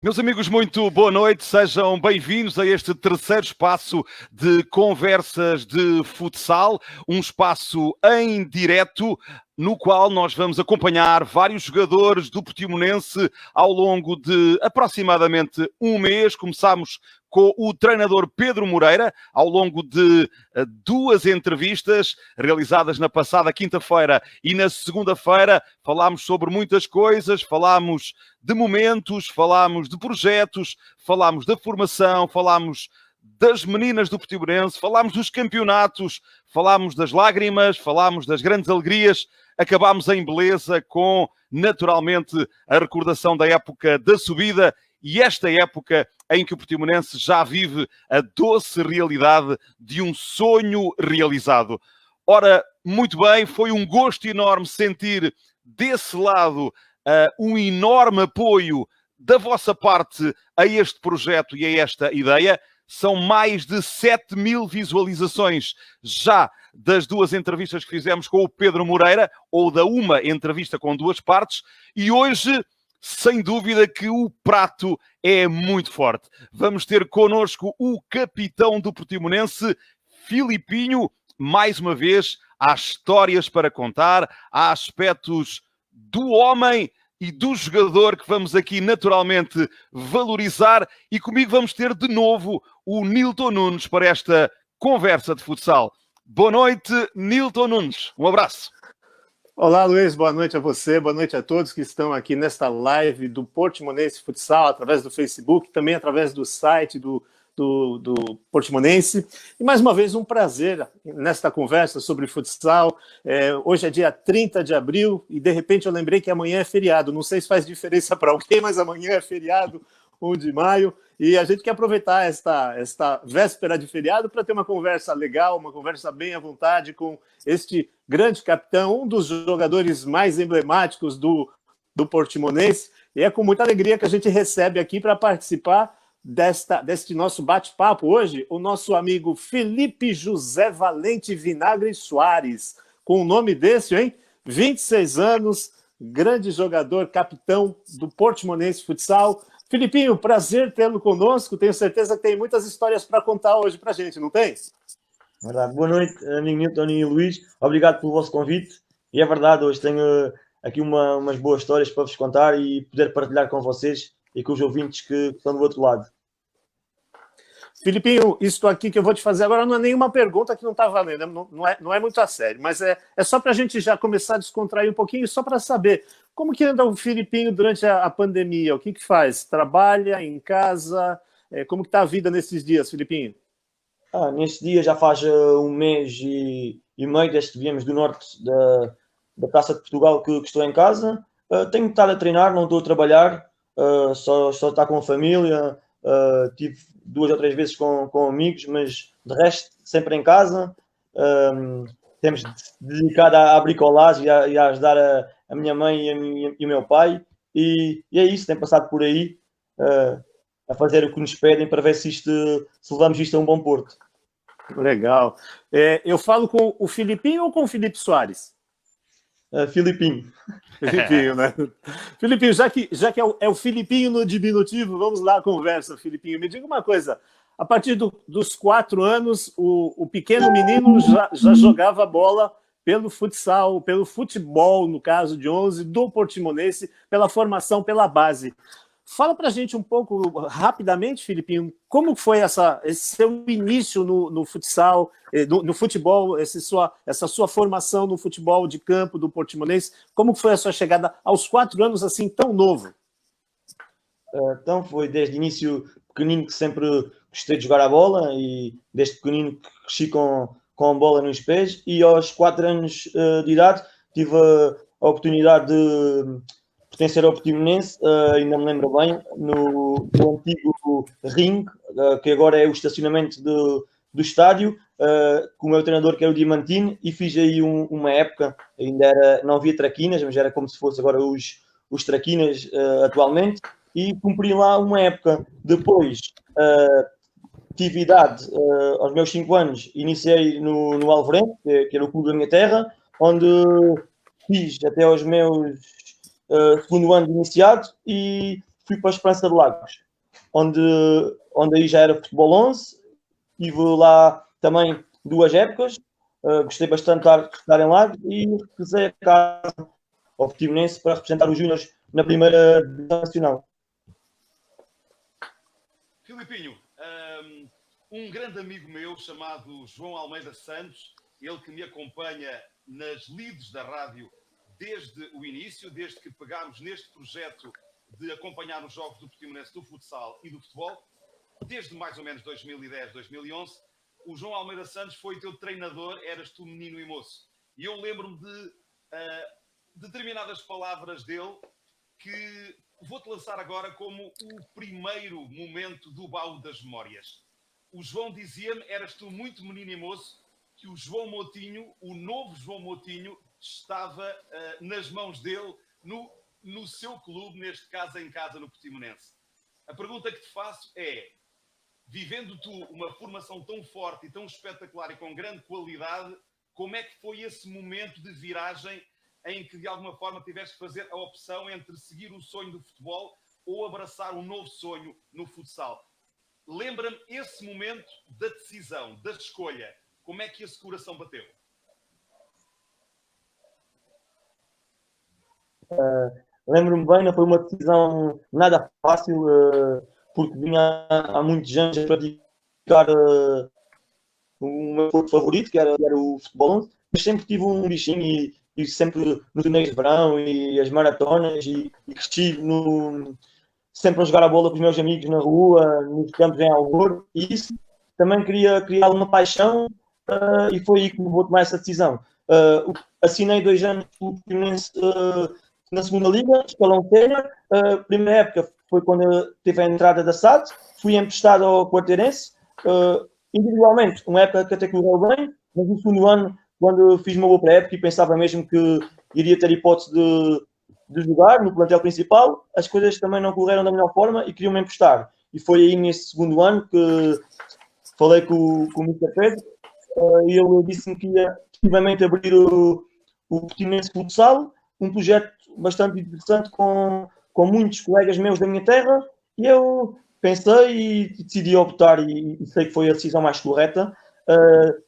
Meus amigos, muito boa noite, sejam bem-vindos a este terceiro espaço de conversas de futsal, um espaço em direto no qual nós vamos acompanhar vários jogadores do Portimonense ao longo de aproximadamente um mês. Começámos com o treinador Pedro Moreira, ao longo de duas entrevistas realizadas na passada quinta-feira e na segunda-feira. Falámos sobre muitas coisas, falámos de momentos, falámos de projetos, falámos da formação, falámos das meninas do Portimonense, falámos dos campeonatos, falámos das lágrimas, falámos das grandes alegrias. Acabámos em beleza com, naturalmente, a recordação da época da subida e esta época em que o Portimonense já vive a doce realidade de um sonho realizado. Ora, muito bem, foi um gosto enorme sentir desse lado um enorme apoio da vossa parte a este projeto e a esta ideia. São mais de 7.000 visualizações já das duas entrevistas que fizemos com o Pedro Moreira, ou da uma entrevista com duas partes, e hoje, sem dúvida, que o prato é muito forte. Vamos ter connosco o capitão do Portimonense, Filipinho. Mais uma vez, há histórias para contar, há aspectos do homem e do jogador que vamos aqui naturalmente valorizar, e comigo vamos ter de novo o Nilton Nunes para esta conversa de futsal. Boa noite, Nilton Nunes. Um abraço. Olá, Luiz. Boa noite a você, boa noite a todos que estão aqui nesta live do Portimonense Futsal, através do Facebook, também através do site do Portimonense. E mais uma vez um prazer nesta conversa sobre futsal. Hoje é dia 30 de abril e de repente eu lembrei que amanhã é feriado. Não sei se faz diferença para alguém, mas amanhã é feriado, 1 de maio. E a gente quer aproveitar esta véspera de feriado para ter uma conversa legal, uma conversa bem à vontade com este grande capitão, um dos jogadores mais emblemáticos do Portimonense. E é com muita alegria que a gente recebe aqui para participar deste nosso bate-papo hoje, o nosso amigo Felipe José Valente Vinagre Soares. Com o nome desse, hein? 26 anos, grande jogador, capitão do Portimonense Futsal. Filipinho, prazer tê-lo conosco. Tenho certeza que tem muitas histórias para contar hoje para a gente, não tem? Verdade. Boa noite, amigo Nilton e Luís. Obrigado pelo vosso convite. E é verdade, hoje tenho aqui umas boas histórias para vos contar e poder partilhar com vocês e com os ouvintes que estão do outro lado. Filipinho, isto aqui que eu vou te fazer agora não é nenhuma pergunta que não está valendo, não é muito a sério, mas é só para a gente já começar a descontrair um pouquinho, só para saber como que anda o Filipinho durante a pandemia, o que faz? Trabalha em casa? Como que está a vida nesses dias, Filipinho? Neste dia já faz um mês e meio desde que viemos do norte da Taça de Portugal que estou em casa. Tenho estado a treinar, não estou a trabalhar, só estar com a família. Tive 2 ou 3 vezes com amigos, mas de resto sempre em casa. Temos dedicado à bricolagem e a ajudar a minha mãe e o meu pai, e é isso, tem passado por aí a fazer o que nos pedem para ver se levamos isto a um bom porto. Legal. Eu falo com o Filipinho ou com o Felipe Soares? Filipinho. Filipinho, né? Filipinho, já que é o Filipinho no diminutivo, vamos lá à conversa, Filipinho. Me diga uma coisa, a partir dos 4 anos, o pequeno menino já jogava bola pelo futsal, pelo futebol, no caso de 11, do Portimonense, pela formação, pela base. Fala pra gente um pouco, rapidamente, Filipinho, como foi esse seu início no futsal, no futebol, essa sua formação no futebol de campo do Portimonense, como foi a sua chegada aos 4 anos, assim, tão novo? Então, foi desde o início pequenino que sempre gostei de jogar a bola e desde pequenino que cresci com a bola nos pés, e aos 4 anos de idade tive a oportunidade de pertencer ao Portimonense, ainda me lembro bem, no antigo ringue, que agora é o estacionamento do estádio, com o meu treinador, que era o Diamantino, e fiz aí uma época, não havia traquinas, mas era como se fosse agora os traquinas atualmente, e cumpri lá uma época. Depois tive idade, aos meus 5 anos, iniciei no Alvorente, que era o clube da minha terra, onde fiz até aos meus segundo ano de iniciado, e fui para a Esperança de Lagos, onde aí já era futebol 11. Estive lá também 2 épocas. Gostei bastante de estar em Lagos e regressei a casa ao Portimonense para representar os Júniores na primeira divisão nacional. Filipinho, um grande amigo meu chamado João Almeida Santos, ele que me acompanha nas leads da rádio desde o início, desde que pegámos neste projeto de acompanhar os jogos do Portimonense do futsal e do futebol, desde mais ou menos 2010, 2011, o João Almeida Santos foi teu treinador, eras tu menino e moço. E eu lembro-me de determinadas palavras dele que vou-te lançar agora como o primeiro momento do baú das memórias. O João dizia-me, eras tu muito menino e moço, que o João Moutinho, o novo João Moutinho, estava nas mãos dele no seu clube, neste caso em casa no Portimonense. A pergunta que te faço é, vivendo tu uma formação tão forte e tão espetacular e com grande qualidade, como é que foi esse momento de viragem em que de alguma forma tiveste que fazer a opção entre seguir o sonho do futebol ou abraçar um novo sonho no futsal? Lembra-me esse momento da decisão, da escolha. Como é que esse coração bateu? Lembro-me bem, não foi uma decisão nada fácil, porque vinha há muitos anos a praticar o meu favorito, que era o futebol 11, mas sempre tive um bichinho e sempre nos torneios de verão e as maratonas e cresci sempre a jogar a bola com os meus amigos na rua, nos campos em Alvor, e isso também queria criar uma paixão e foi aí que me levou a tomar essa decisão. Assinei 2 anos pelo Portimonense na segunda liga, escalão sénior. A primeira época foi quando teve a entrada da SAD, fui emprestado ao Quarteirense, individualmente, uma época que até correu bem, mas no segundo ano, quando fiz uma boa pré-época e pensava mesmo que iria ter hipótese de jogar no plantel principal, as coisas também não correram da melhor forma e queriam-me emprestar. E foi aí nesse segundo ano que falei com o Mr. Pedro e ele disse-me que ia efetivamente abrir o Portimonense Futsal, um projeto bastante interessante com muitos colegas meus da minha terra, e eu pensei e decidi optar, e sei que foi a decisão mais correta.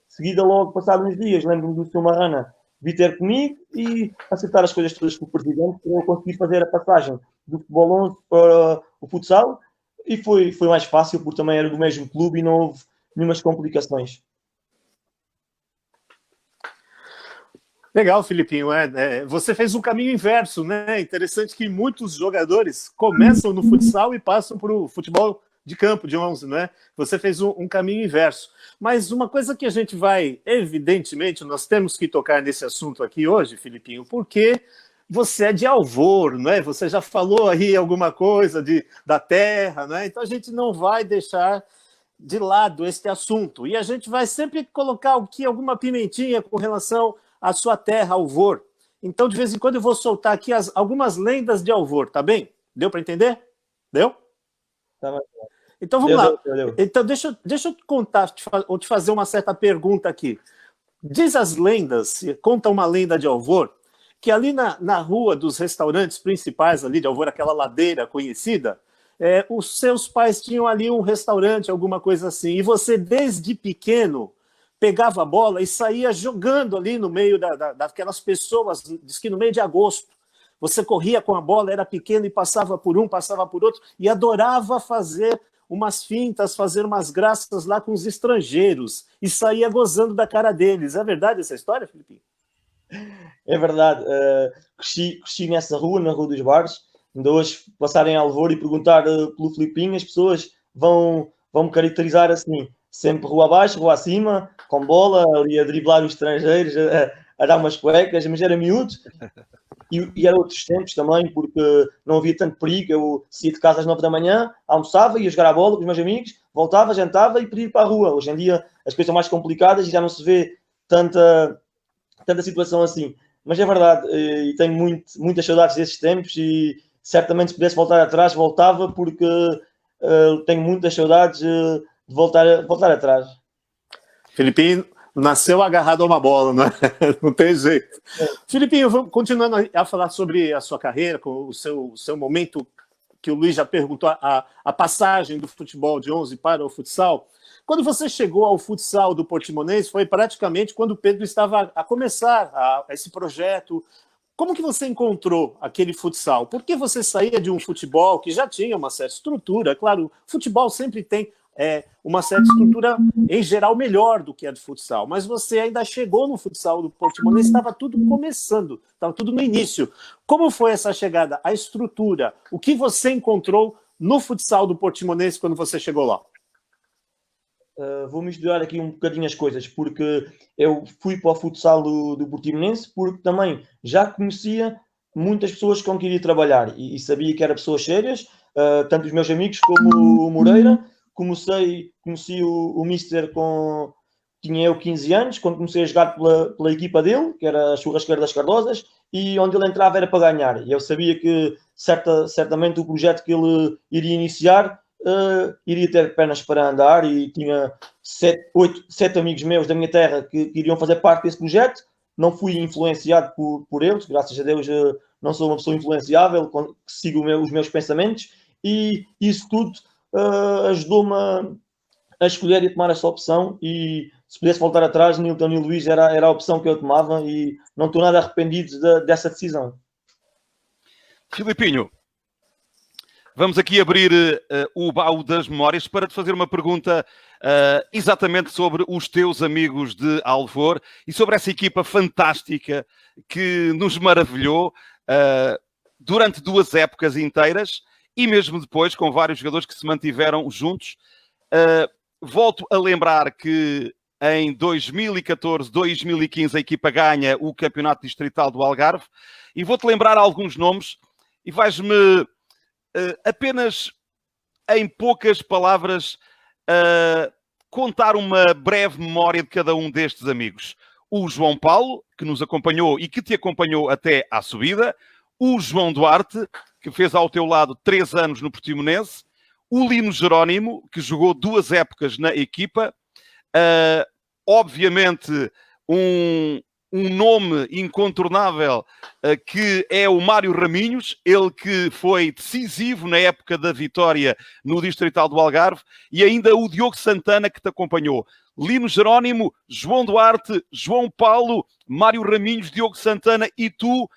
Seguida, logo passados uns dias, lembro-me do Sr. Marrana vir ter comigo e acertar as coisas todas com o Presidente para eu conseguir fazer a passagem do futebol 11 para o futsal, e foi mais fácil porque também era do mesmo clube e não houve nenhumas complicações. Legal, Filipinho. Você fez um caminho inverso, né? Interessante que muitos jogadores começam no futsal e passam para o futebol de campo, de 11, né? Você fez um caminho inverso. Mas uma coisa que a gente vai, evidentemente, nós temos que tocar nesse assunto aqui hoje, Filipinho, porque você é de Alvor, né? Você já falou aí alguma coisa da terra, né? Então a gente não vai deixar de lado este assunto. E a gente vai sempre colocar aqui alguma pimentinha com relação à sua terra, Alvor. Então, de vez em quando, eu vou soltar aqui algumas lendas de Alvor, tá bem? Deu para entender? Deu? Tá bem. Então, vamos lá. Deu. Então, deixa eu te contar, ou te fazer uma certa pergunta aqui. Diz as lendas, conta uma lenda de Alvor, que ali na rua dos restaurantes principais ali de Alvor, aquela ladeira conhecida, os seus pais tinham ali um restaurante, alguma coisa assim, e você, desde pequeno, pegava a bola e saía jogando ali no meio daquelas pessoas, diz que no meio de agosto. Você corria com a bola, era pequeno e passava por um, passava por outro, e adorava fazer umas fintas, fazer umas graças lá com os estrangeiros, e saía gozando da cara deles. É verdade essa história, Filipinho? É verdade. Cresci nessa rua, na Rua dos Bares. Ainda hoje, passar em Alvor e perguntar pelo Filipinho, as pessoas vão me caracterizar assim. Sempre rua abaixo, rua acima, com bola, ali a driblar os estrangeiros, a dar umas cuecas, mas era miúdo. E eram outros tempos também, porque não havia tanto perigo. Eu saía de casa às 9 da manhã, almoçava, ia jogar a bola com os meus amigos, voltava, jantava e podia ir para a rua. Hoje em dia as coisas são mais complicadas e já não se vê tanta situação assim. Mas é verdade, e tenho muitas saudades desses tempos e certamente se pudesse voltar atrás, voltava, porque tenho muitas saudades de voltar atrás. Filipinho nasceu agarrado a uma bola, não é? Não tem jeito. Filipinho, continuando a falar sobre a sua carreira, com o seu momento que o Luiz já perguntou, a passagem do futebol de 11 para o futsal. Quando você chegou ao futsal do Portimonense, foi praticamente quando o Pedro estava a começar esse projeto. Como que você encontrou aquele futsal? Por que você saía de um futebol que já tinha uma certa estrutura? Claro, futebol sempre tem uma certa estrutura, em geral, melhor do que a do futsal. Mas você ainda chegou no futsal do Portimonense, estava tudo começando, estava tudo no início. Como foi essa chegada? A estrutura? O que você encontrou no futsal do Portimonense quando você chegou lá? Vou misturar aqui um bocadinho as coisas, porque eu fui para o futsal do Portimonense porque também já conhecia muitas pessoas com quem iria trabalhar e sabia que eram pessoas sérias, tanto os meus amigos como o Moreira. Conheci o Mister tinha eu 15 anos, quando comecei a jogar pela equipa dele, que era a Churrasqueira das Cardosas, e onde ele entrava era para ganhar. E eu sabia que certamente o projeto que ele iria iniciar iria ter pernas para andar, e tinha 7 amigos meus da minha terra que iriam fazer parte desse projeto. Não fui influenciado por eles, graças a Deus não sou uma pessoa influenciável, sigo os meus pensamentos, e isso tudo ajudou-me a escolher e a tomar essa opção. E se pudesse voltar atrás, Nilton e Luís era a opção que eu tomava, e não estou nada arrependido dessa decisão. Filipinho, vamos aqui abrir o baú das memórias para te fazer uma pergunta exatamente sobre os teus amigos de Alvor e sobre essa equipa fantástica que nos maravilhou durante 2 épocas inteiras e mesmo depois com vários jogadores que se mantiveram juntos. Volto a lembrar que em 2014, 2015 a equipa ganha o Campeonato Distrital do Algarve, e vou-te lembrar alguns nomes e vais-me apenas em poucas palavras contar uma breve memória de cada um destes amigos. O João Paulo, que nos acompanhou e que te acompanhou até à subida. O João Duarte, que fez ao teu lado 3 anos no Portimonense. O Lino Jerónimo, que jogou 2 épocas na equipa. Obviamente, um nome incontornável que é o Mário Raminhos, ele que foi decisivo na época da vitória no Distrital do Algarve, e ainda o Diogo Santana, que te acompanhou. Lino Jerónimo, João Duarte, João Paulo, Mário Raminhos, Diogo Santana e tu.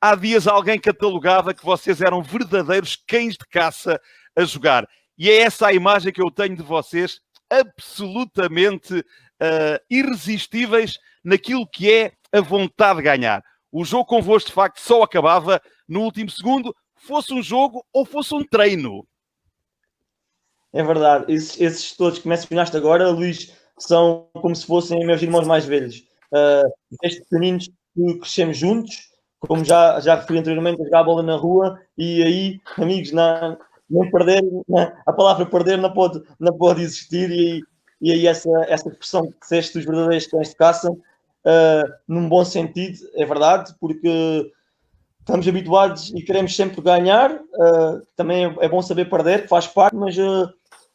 Há dias alguém catalogava que vocês eram verdadeiros cães de caça a jogar. E é essa a imagem que eu tenho de vocês, absolutamente irresistíveis naquilo que é a vontade de ganhar. O jogo convosco, de facto, só acabava no último segundo, fosse um jogo ou fosse um treino. É verdade. Esses todos que mencionaste agora, Luís, são como se fossem meus irmãos mais velhos. Desde pequeninos que crescemos juntos, como já referi anteriormente, a jogar a bola na rua, e aí, amigos, não perder, a palavra perder não pode existir, e aí essa expressão que disseste dos verdadeiros cães de caça, num bom sentido, é verdade, porque estamos habituados e queremos sempre ganhar. Também é bom saber perder, que faz parte, mas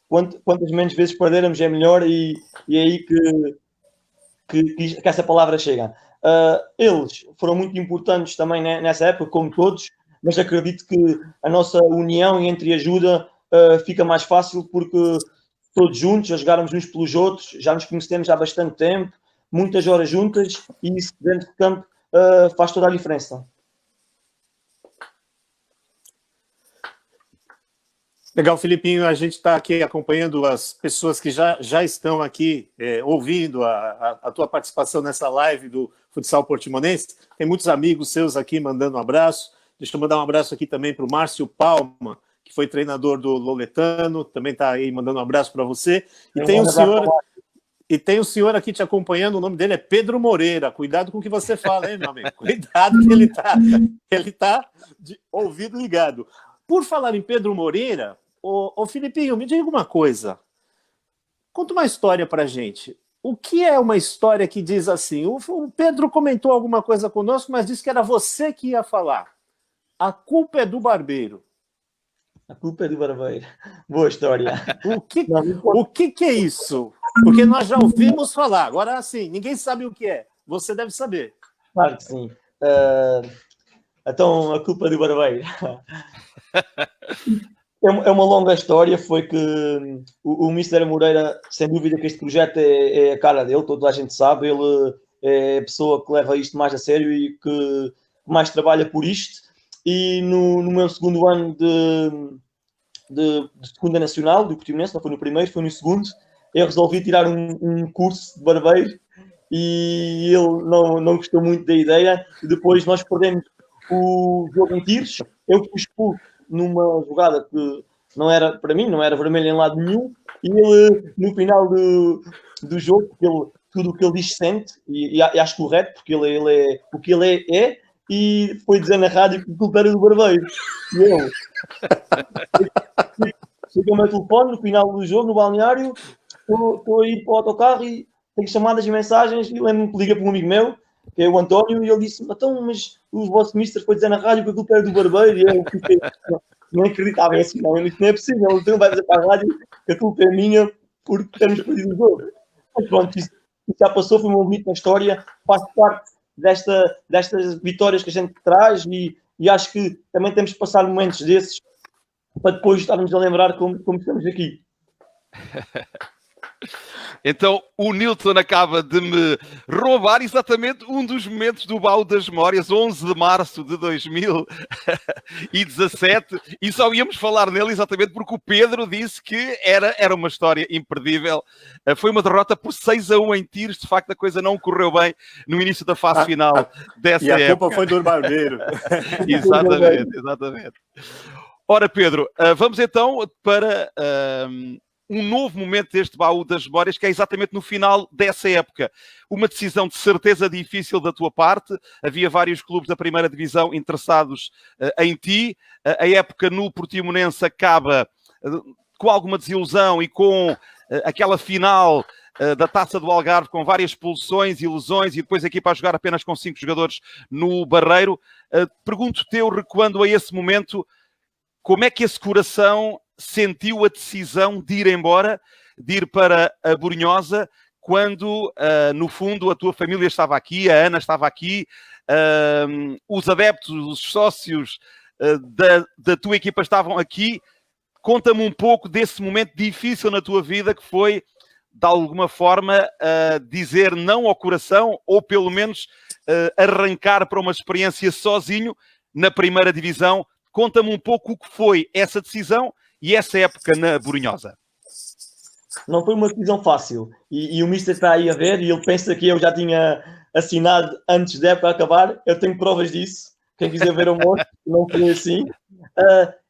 quantas menos vezes perdermos é melhor, e é aí que essa palavra chega. Eles foram muito importantes também nessa época, como todos, mas acredito que a nossa união e entreajuda fica mais fácil porque todos juntos, a jogarmos uns pelos outros, já nos conhecemos há bastante tempo, muitas horas juntas, e isso dentro de campo faz toda a diferença. Legal, Filipinho, a gente está aqui acompanhando as pessoas que já estão aqui ouvindo a tua participação nessa live do Futsal Portimonense. Tem muitos amigos seus aqui mandando um abraço. Deixa eu mandar um abraço aqui também para o Márcio Palma, que foi treinador do Loletano, também está aí mandando um abraço para você. E tem um senhor aqui te acompanhando, o nome dele é Pedro Moreira. Cuidado com o que você fala, hein, meu amigo? Cuidado que ele tá de ouvido ligado. Por falar em Pedro Moreira, ô Filipinho, me diga uma coisa. Conta uma história pra gente. O que é uma história que diz assim? O Pedro comentou alguma coisa conosco, mas disse que era você que ia falar. A culpa é do barbeiro. A culpa é do barbeiro. Boa história. O que é isso? Porque nós já ouvimos falar. Agora, assim, ninguém sabe o que é. Você deve saber. Claro que sim. Então, a culpa é do barbeiro. É uma longa história. Foi que o Mister Moreira, sem dúvida que este projeto é a cara dele, toda a gente sabe. Ele é a pessoa que leva isto mais a sério e que mais trabalha por isto. E no meu segundo ano de segunda nacional, do Portimonense, não foi no primeiro, foi no segundo, eu resolvi tirar um curso de barbeiro e ele não gostou muito da ideia. E depois nós perdemos o jogo em tiros. Eu fui expulso numa jogada que não era, para mim, não era vermelho em lado nenhum, e ele, no final do jogo, tudo o que ele diz sente, e acho correto, porque ele é o que ele é, e foi dizer na rádio que o culpa era do barbeiro. E eu chego ao meu telefone no final do jogo, no balneário, estou a ir para o autocarro e tenho chamadas e mensagens, e lembro-me que liga para um amigo meu, que é o António, e ele disse: então, mas o vosso mister foi dizer na rádio que a culpa era do barbeiro, e eu fiquei, não acreditava em assim, não é possível, então vai dizer para a rádio que a culpa é minha porque temos perdido o jogo. Mas pronto, isso já passou, foi um bonito na história, faz parte destas vitórias que a gente traz, e acho que também temos que passar momentos desses para depois estarmos a lembrar como estamos aqui. Então, o Nilton acaba de me roubar exatamente um dos momentos do Baú das Memórias, 11 de março de 2017, e só íamos falar nele exatamente porque o Pedro disse que era uma história imperdível. Foi uma derrota por 6-1 em tiros, de facto a coisa não correu bem no início da fase final dessa época. E a culpa foi do barbeiro. Exatamente. Ora, Pedro, vamos então para um novo momento deste Baú das Memórias, que é exatamente no final dessa época. Uma decisão de certeza difícil da tua parte. Havia vários clubes da primeira divisão interessados em ti. A época no Portimonense acaba com alguma desilusão e com aquela final da Taça do Algarve, com várias expulsões e lesões, e depois a equipa a jogar apenas com 5 jogadores no Barreiro. Pergunto-te, eu recuando a esse momento, como é que esse coração sentiu a decisão de ir embora, de ir para a Borinhosa, quando, no fundo, a tua família estava aqui, a Ana estava aqui, os adeptos, os sócios da tua equipa estavam aqui. Conta-me um pouco desse momento difícil na tua vida, que foi, de alguma forma, dizer não ao coração, ou pelo menos arrancar para uma experiência sozinho na primeira divisão. Conta-me um pouco o que foi essa decisão e essa época na Borinhosa. Não foi uma decisão fácil. E o Mister está aí a ver, e ele pensa que eu já tinha assinado antes da época acabar. Eu tenho provas disso. Quem quiser ver o monte, não foi assim.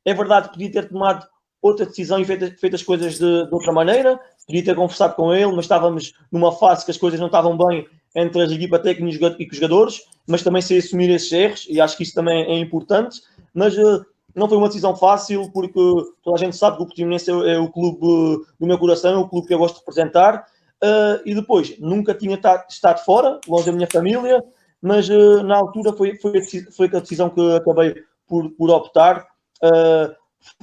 É verdade que podia ter tomado outra decisão e feito as coisas de outra maneira. Podia ter conversado com ele, mas estávamos numa fase que as coisas não estavam bem entre a equipa técnica e os jogadores, mas também sei assumir esses erros, e acho que isso também é importante. Mas não foi uma decisão fácil, porque toda a gente sabe que o Portimonense é o clube do meu coração, é o clube que eu gosto de representar, e depois nunca tinha estado fora, longe da minha família, mas na altura foi a decisão que acabei por optar.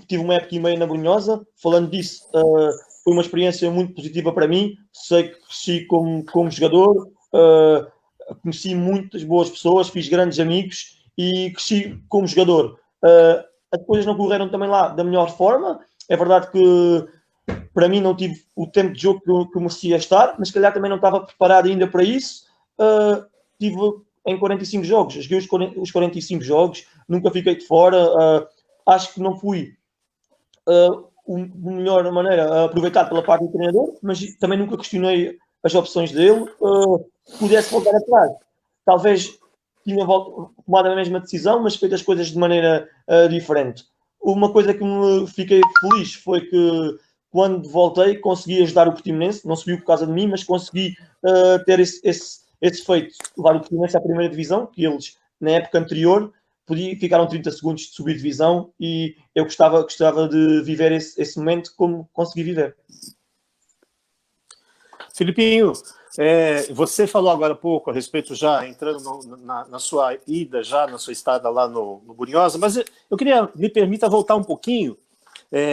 Tive uma época e meia na Borinhosa. Falando disso, foi uma experiência muito positiva para mim. Sei que cresci como jogador, conheci muitas boas pessoas, fiz grandes amigos e cresci como jogador. As coisas não correram também lá da melhor forma. É verdade que para mim não tive o tempo de jogo que eu merecia estar, mas se calhar também não estava preparado ainda para isso. Tive em 45 jogos, joguei os 45 jogos, nunca fiquei de fora. Acho que não fui da melhor maneira aproveitado pela parte do treinador, mas também nunca questionei as opções dele. Se pudesse voltar atrás, talvez tinha tomado a mesma decisão, mas feito as coisas de maneira diferente. Uma coisa que me fiquei feliz foi que quando voltei consegui ajudar o Portimonense, não subiu por causa de mim, mas consegui ter esse feito, levar o Portimonense à primeira divisão, que eles na época anterior ficaram 30 segundos de subir divisão, e eu gostava de viver esse momento como consegui viver. Filipinho, você falou agora há pouco a respeito, já entrando na sua ida, já na sua estada lá no Borinhosa, mas eu queria, me permita voltar um pouquinho.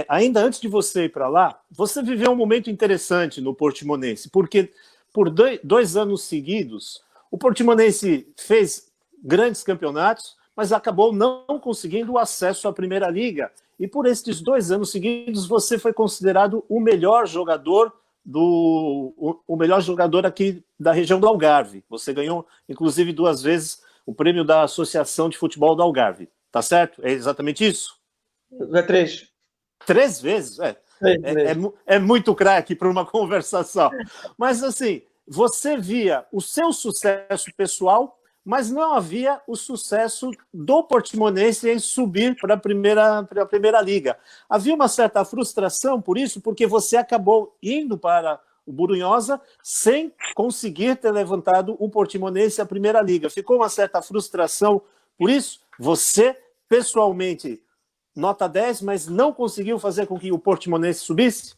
Ainda antes de você ir para lá, você viveu um momento interessante no Portimonense, porque por 2 anos seguidos, o Portimonense fez grandes campeonatos, mas acabou não conseguindo o acesso à Primeira Liga. E por estes 2 anos seguidos, você foi considerado o melhor jogador aqui da região do Algarve. Você ganhou, inclusive, 2 vezes o prêmio da Associação de Futebol do Algarve. Tá certo? É exatamente isso? É 3. 3 vezes? É muito craque para uma conversação. Mas, assim, você via o seu sucesso pessoal, mas não havia o sucesso do Portimonense em subir para a primeira Liga. Havia uma certa frustração por isso, porque você acabou indo para o Brunhosa sem conseguir ter levantado o Portimonense à Primeira Liga. Ficou uma certa frustração por isso? Você, pessoalmente, nota 10, mas não conseguiu fazer com que o Portimonense subisse?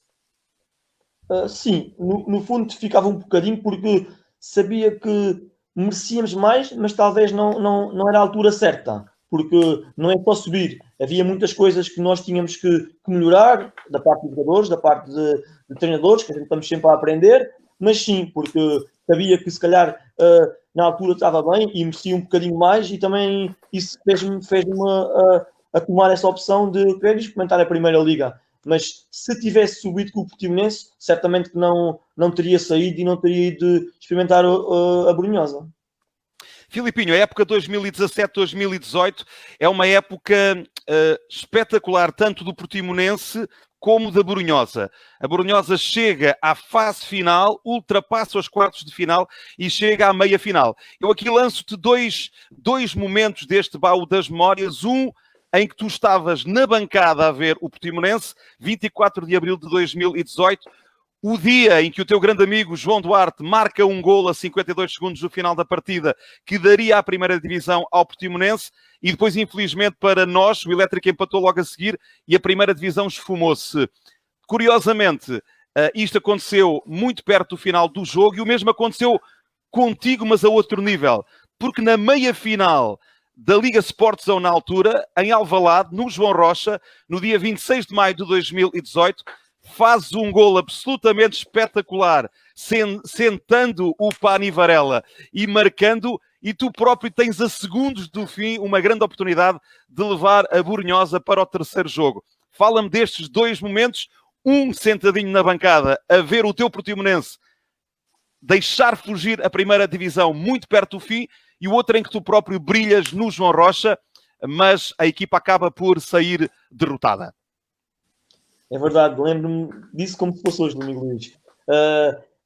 Sim, no fundo ficava um bocadinho porque sabia que merecíamos mais, mas talvez não era a altura certa, porque não é só subir, havia muitas coisas que nós tínhamos que melhorar, da parte dos jogadores, da parte de treinadores, que a gente estamos sempre a aprender, mas sim, porque sabia que se calhar na altura estava bem e merecia um bocadinho mais, e também isso fez-me a tomar essa opção de querer experimentar a Primeira Liga. Mas se tivesse subido com o Portimonense, certamente que não teria saído e não teria ido experimentar a Brunhosa. Filipinho, a época 2017-2018 é uma época espetacular, tanto do Portimonense como da Brunhosa. A Brunhosa chega à fase final, ultrapassa os quartos de final e chega à meia final. Eu aqui lanço-te dois momentos deste baú das memórias. Um em que tu estavas na bancada a ver o Portimonense, 24 de abril de 2018, o dia em que o teu grande amigo João Duarte marca um golo a 52 segundos do final da partida, que daria a primeira divisão ao Portimonense, e depois, infelizmente, para nós, o Elétrica empatou logo a seguir e a primeira divisão esfumou-se. Curiosamente, isto aconteceu muito perto do final do jogo, e o mesmo aconteceu contigo, mas a outro nível, porque na meia-final da Liga Sport Zone na altura, em Alvalade, no João Rocha, no dia 26 de maio de 2018, fazes um golo absolutamente espetacular, sentando o Pani Varela e marcando, e tu próprio tens a segundos do fim uma grande oportunidade de levar a Brunhosa para o terceiro jogo. Fala-me destes 2 momentos, um sentadinho na bancada a ver o teu Portimonense deixar fugir a primeira divisão muito perto do fim, e o outro em que tu próprio brilhas no João Rocha, mas a equipa acaba por sair derrotada. É verdade, lembro-me disso como se fosse hoje, Domingo Luís.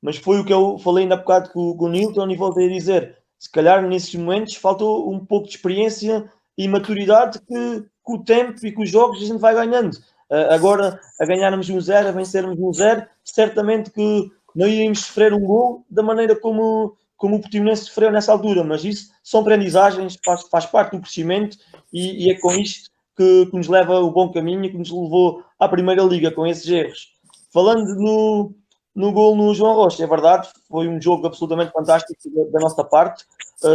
Mas foi o que eu falei ainda há bocado com o Nilton, e voltei a dizer, se calhar nesses momentos faltou um pouco de experiência e maturidade que com o tempo e com os jogos a gente vai ganhando. Agora, a ganharmos 1-0, a vencermos 1-0, certamente que não iríamos sofrer um gol da maneira como o Portimonense sofreu nessa altura, mas isso são aprendizagens, faz parte do crescimento, e é com isto que nos leva o bom caminho e que nos levou à Primeira Liga, com esses erros. Falando no gol no João Rocha, é verdade, foi um jogo absolutamente fantástico da nossa parte.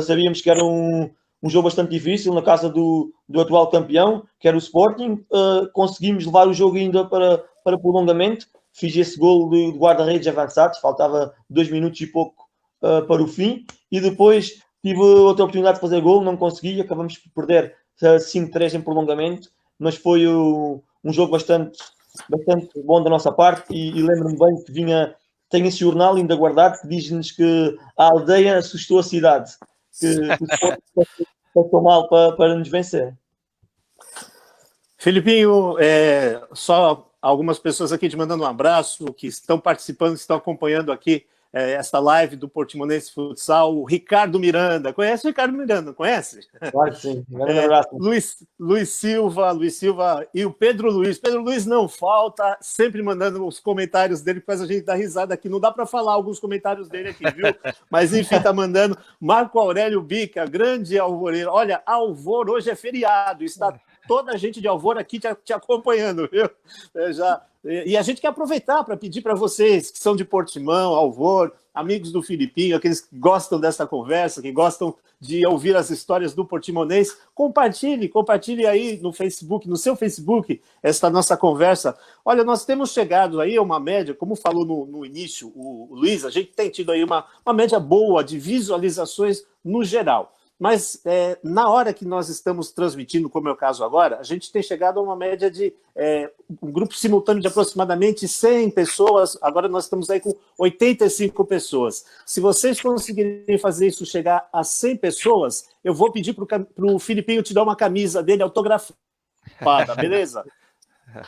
Sabíamos que era um jogo bastante difícil na casa do atual campeão, que era o Sporting. Conseguimos levar o jogo ainda para prolongamento. Fiz esse gol de guarda-redes avançados, faltava 2 minutos e pouco para o fim, e depois tive outra oportunidade de fazer gol, não consegui, acabamos por perder 5-3 em prolongamento, mas foi um jogo bastante bom da nossa parte, e lembro-me bem que tem esse jornal ainda guardado que diz-nos que a aldeia assustou a cidade, que o passou mal para nos vencer. Filipinho, só algumas pessoas aqui te mandando um abraço, que estão participando, estão acompanhando aqui esta live do Portimonense Futsal. O Ricardo Miranda, conhece o Ricardo Miranda, conhece? Claro que sim, um grande abraço. Luiz Silva e o Pedro Luiz. Pedro Luiz não falta, sempre mandando os comentários dele, que faz a gente dar risada aqui. Não dá para falar alguns comentários dele aqui, viu? Mas enfim, tá mandando. Marco Aurélio Bica, grande alvoreiro. Olha, Alvor hoje é feriado, está toda a gente de Alvor aqui te acompanhando, viu? E a gente quer aproveitar para pedir para vocês que são de Portimão, Alvor, amigos do Filipinho, aqueles que gostam dessa conversa, que gostam de ouvir as histórias do Portimonense, compartilhe aí no Facebook, no seu Facebook, esta nossa conversa. Olha, nós temos chegado aí a uma média, como falou no início o Luiz, a gente tem tido aí uma média boa de visualizações no geral. Mas na hora que nós estamos transmitindo, como é o caso agora, a gente tem chegado a uma média de um grupo simultâneo de aproximadamente 100 pessoas. Agora nós estamos aí com 85 pessoas. Se vocês conseguirem fazer isso chegar a 100 pessoas, eu vou pedir para o Filipinho te dar uma camisa dele autografada, beleza?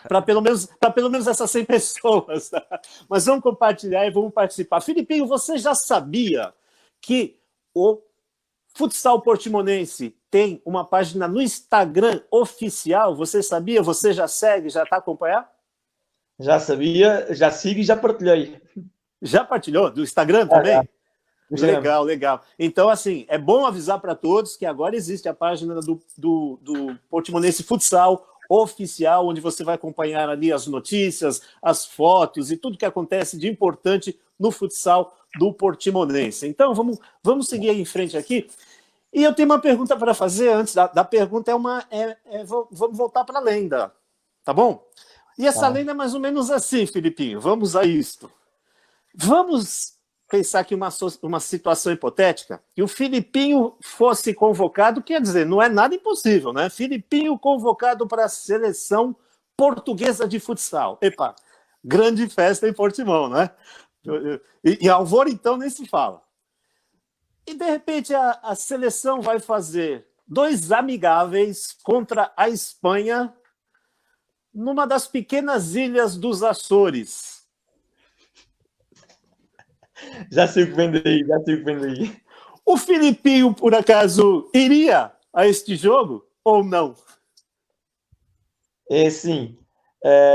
Para pelo menos essas 100 pessoas. Mas vamos compartilhar e vamos participar. Filipinho, você já sabia que o Futsal Portimonense tem uma página no Instagram oficial? Você sabia? Você já segue? Já está acompanhando? Já sabia, já sigo e já partilhei. Já partilhou? Do Instagram também? Instagram. Legal. Então, assim, é bom avisar para todos que agora existe a página do Portimonense Futsal oficial, onde você vai acompanhar ali as notícias, as fotos e tudo que acontece de importante no futsal do Portimonense. Então, vamos seguir aí em frente aqui. E eu tenho uma pergunta para fazer antes da pergunta. Vamos voltar para a lenda, tá bom? E essa lenda é mais ou menos assim, Filipinho. Vamos a isto. Vamos pensar aqui uma situação hipotética, que o Filipinho fosse convocado, quer dizer, não é nada impossível, né? Filipinho convocado para a seleção portuguesa de futsal. Epa, grande festa em Portimão, né? E Alvor, então, nem se fala. E, de repente, a seleção vai fazer 2 amigáveis contra a Espanha numa das pequenas ilhas dos Açores. Já sei o que vem daí. O Filipinho, por acaso, iria a este jogo ou não? É assim,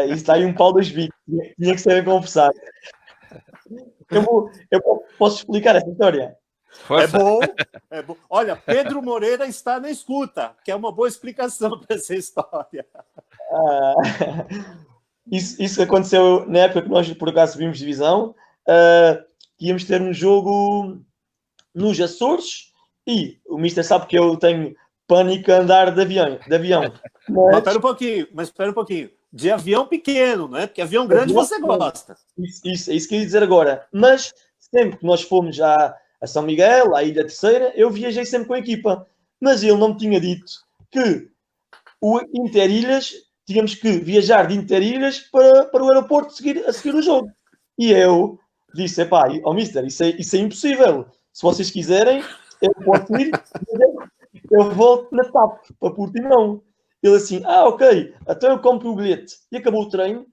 isso está aí um pau dos bicos. Tinha que saber conversar. Eu posso explicar essa história? É bom. Olha, Pedro Moreira está na escuta, que é uma boa explicação para essa história. Isso aconteceu na época que nós, por acaso, subimos divisão. Íamos ter um jogo nos Açores e o Mister sabe que eu tenho pânico a andar de avião. Mas espera um pouquinho. De avião pequeno, não é? Porque avião grande você gosta. Isso que eu ia dizer agora. Mas sempre que nós fomos a São Miguel, à Ilha Terceira, eu viajei sempre com a equipa. Mas ele não me tinha dito que o Interilhas, tínhamos que viajar de Interilhas para o aeroporto a seguir o jogo. E eu disse, mister, isso é impossível. Se vocês quiserem, eu posso ir, eu volto na TAP para Portimão. Ele assim, ok, então eu compro o bilhete. E acabou o treino,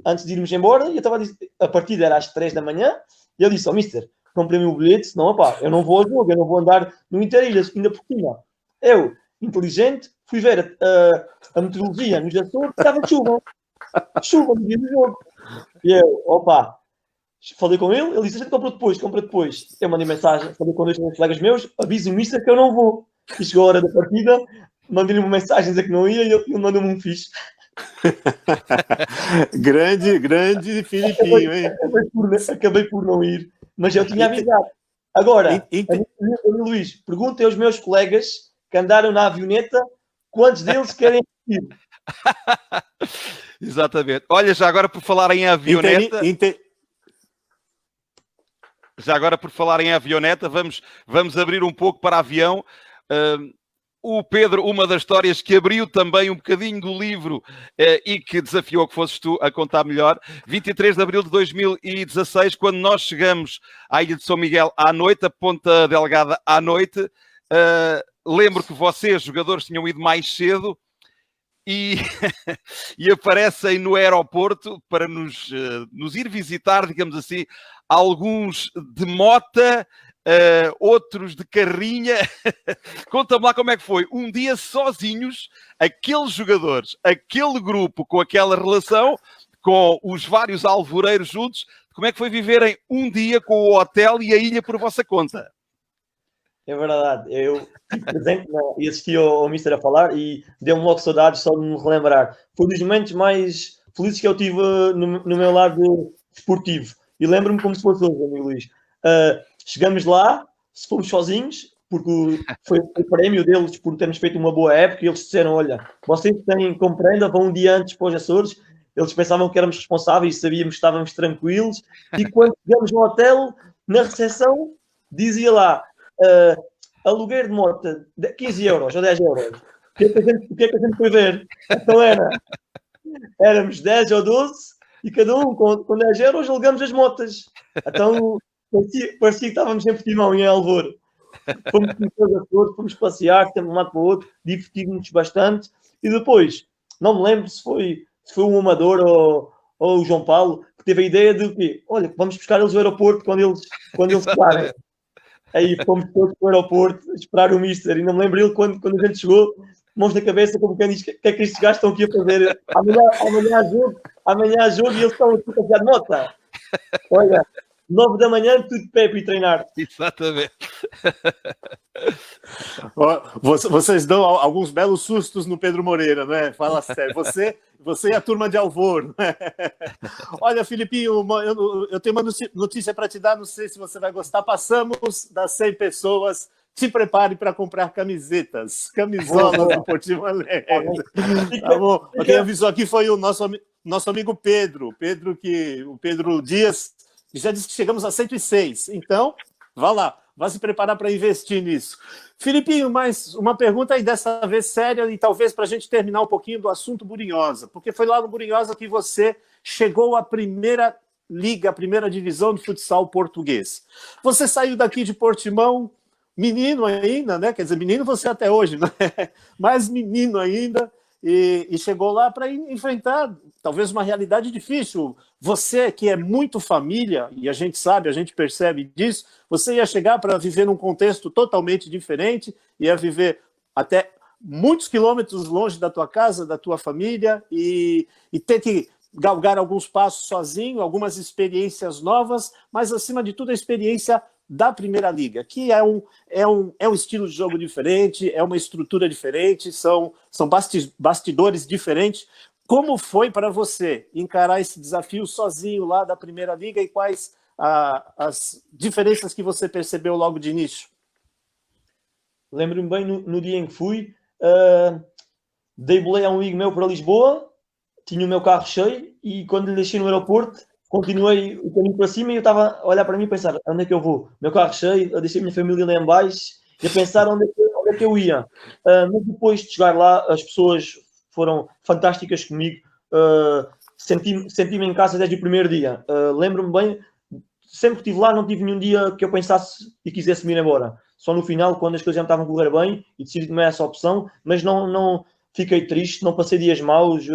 antes de irmos embora, e eu estava a dizer, a partida era às 3 da manhã, e ele disse, mister, comprei-me o bilhete, senão, eu não vou ao jogo, eu não vou andar no Interilhas, ainda por cima. Eu, inteligente, fui ver a meteorologia nos Açores, estava de chuva no dia do jogo. E eu, falei com ele disse, a gente compra depois. Eu mandei mensagem, falei com 2 colegas meus, aviso o mister que eu não vou. E chegou a hora da partida, mandei-lhe uma mensagem a dizer que não ia e ele mandou-me um fixe. grande Filipinho, hein? Acabei por não ir, mas eu tinha avisado. Agora, Luís, perguntem aos meus colegas que andaram na avioneta quantos deles querem ir. Exatamente. Olha, já agora por falar em avioneta... Já agora, por falar em avioneta, vamos abrir um pouco para avião. O Pedro, uma das histórias que abriu também um bocadinho do livro e que desafiou que fosses tu a contar melhor. 23 de abril de 2016, quando nós chegamos à Ilha de São Miguel à noite, a Ponta Delgada à noite, lembro que vocês, jogadores, tinham ido mais cedo e aparecem no aeroporto para nos ir visitar, digamos assim, alguns de mota, outros de carrinha. Conta-me lá como é que foi. Um dia sozinhos, aqueles jogadores, aquele grupo com aquela relação, com os vários alvoreiros juntos, como é que foi viverem um dia com o hotel e a ilha por vossa conta? É verdade. Eu estive presente e assisti ao Mister a falar e deu-me logo saudades só de me relembrar. Foi um dos momentos mais felizes que eu tive no meu lado desportivo. E lembro-me como se fosse hoje, amigo Luís. Chegamos lá, fomos sozinhos, porque foi o prémio deles por termos feito uma boa época, e eles disseram, olha, vocês têm como prenda, vão um dia antes para os Açores. Eles pensavam que éramos responsáveis e sabíamos que estávamos tranquilos. E quando chegamos no hotel, na recepção, dizia lá, aluguer de moto de 15 euros ou 10 euros. O que é que a gente foi ver? Então éramos 10 ou 12 e cada um com 10 euros alugamos as motas. Então parecia que estávamos sempre timão em Alvor. Fomos conhecer a todos, fomos passear, de um lado para o outro, divertimos-nos bastante. E depois, não me lembro se foi o Amador ou o João Paulo que teve a ideia de que, olha, vamos buscar eles ao aeroporto quando eles parem. Aí fomos todos para o aeroporto esperar o Mister. E não me lembro ele quando a gente chegou, mãos na cabeça, como quem diz: o que é que estes gajos estão aqui a fazer? Amanhã há jogo e eles estão aqui a fazer de nota. Olha, 9 da manhã, tudo de pé para ir treinar. Exatamente. Vocês dão alguns belos sustos no Pedro Moreira, né? Fala sério. Você e a turma de Alvor. Né? Olha, Filipinho, eu tenho uma notícia para te dar, não sei se você vai gostar. Passamos das 100 pessoas. Se prepare para comprar camisetas, camisolas do Portimonense. Tá bom? Quem avisou aqui foi o nosso amigo Pedro. O Pedro Dias já disse que chegamos a 106. Então, vá se preparar para investir nisso. Filipinho, mais uma pergunta aí, dessa vez séria, e talvez para a gente terminar um pouquinho do assunto Burinhosa, porque foi lá no Burinhosa que você chegou à primeira liga, a primeira divisão do futsal português. Você saiu daqui de Portimão, menino ainda, né? Quer dizer, menino você até hoje, né? Mas menino ainda, e chegou lá para enfrentar talvez uma realidade difícil. Você que é muito família, e a gente sabe, a gente percebe disso, você ia chegar para viver num contexto totalmente diferente, ia viver até muitos quilômetros longe da tua casa, da tua família, e ter que galgar alguns passos sozinho, algumas experiências novas, mas acima de tudo a experiência da Primeira Liga, que é um estilo de jogo diferente, é uma estrutura diferente, são bastidores diferentes. Como foi para você encarar esse desafio sozinho lá da Primeira Liga e quais as diferenças que você percebeu logo de início? Lembro-me bem no dia em que fui, dei boleia a um amigo meu para Lisboa, tinha o meu carro cheio e quando lhe deixei no aeroporto, continuei o caminho para cima e eu estava a olhar para mim e pensar: onde é que eu vou? Meu carro cheio, eu deixei a minha família lá em baixo e a pensar onde é que eu ia. Mas depois de chegar lá, as pessoas foram fantásticas comigo. Senti-me em casa desde o primeiro dia. Lembro-me bem, sempre que estive lá, não tive nenhum dia que eu pensasse e quisesse me ir embora. Só no final, quando as coisas já me estavam a correr bem e decidi tomar essa opção, mas não fiquei triste, não passei dias maus.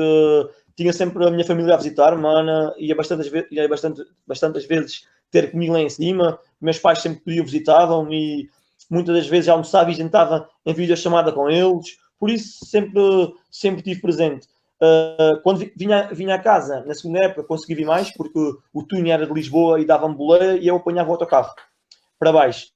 Tinha sempre a minha família a visitar-me, Ana, ia bastantes vezes ter comigo lá em cima. Meus pais sempre podiam, visitavam-me e muitas das vezes almoçava e jantava em videochamada com eles. Por isso sempre estive presente. Quando vinha a casa, na segunda época, consegui vir mais, porque o túnel era de Lisboa e dava-me boleia e eu apanhava o autocarro para baixo.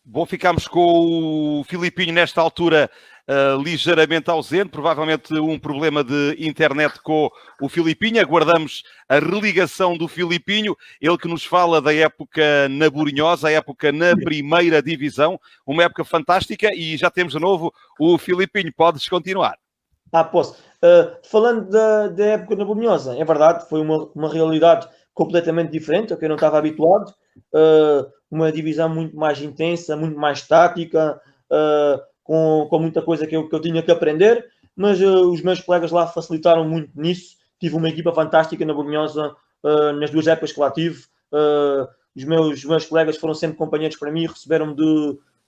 Bom, ficámos com o Filipinho nesta altura ligeiramente ausente, provavelmente um problema de internet com o Filipinho. Aguardamos a religação do Filipinho, ele que nos fala da época na Burinhosa, a época na primeira divisão, uma época fantástica, e já temos de novo o Filipinho. Podes continuar. Posso. Falando da época na Burinhosa, é verdade, foi uma realidade completamente diferente, a que eu não estava habituado. Uma divisão muito mais intensa, muito mais tática, com muita coisa que eu tinha que aprender, mas os meus colegas lá facilitaram muito nisso. Tive uma equipa fantástica na Burinhosa nas duas épocas que lá tive. Os meus colegas foram sempre companheiros para mim, receberam-me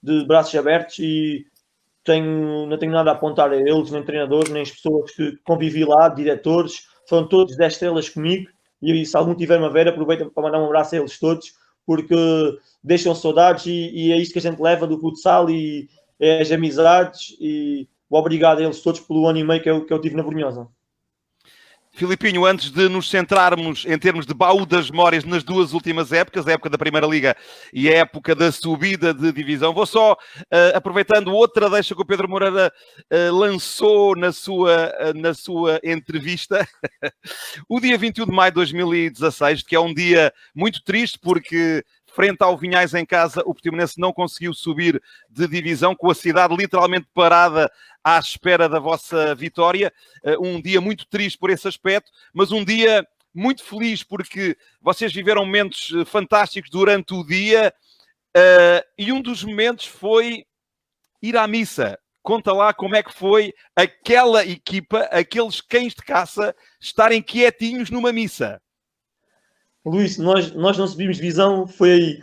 de braços abertos e não tenho nada a apontar a eles, nem treinadores, nem as pessoas que convivi lá, diretores, foram todos 10 estrelas comigo. E se algum tiver-me a ver, aproveitem para mandar um abraço a eles todos, porque deixam saudades e é isto que a gente leva do futsal e é as amizades, e obrigado a eles todos pelo ano e meio que eu tive na Burinhosa. Filipinho, antes de nos centrarmos em termos de baú das memórias nas duas últimas épocas, a época da Primeira Liga e a época da subida de divisão, vou só, aproveitando outra deixa que o Pedro Moreira lançou na sua entrevista, o dia 21 de maio de 2016, que é um dia muito triste porque frente ao Vinhais em casa, o Portimonense não conseguiu subir de divisão, com a cidade literalmente parada à espera da vossa vitória. Um dia muito triste por esse aspecto, mas um dia muito feliz porque vocês viveram momentos fantásticos durante o dia e um dos momentos foi ir à missa. Conta lá como é que foi aquela equipa, aqueles cães de caça, estarem quietinhos numa missa. Luís, nós não subimos visão, foi aí.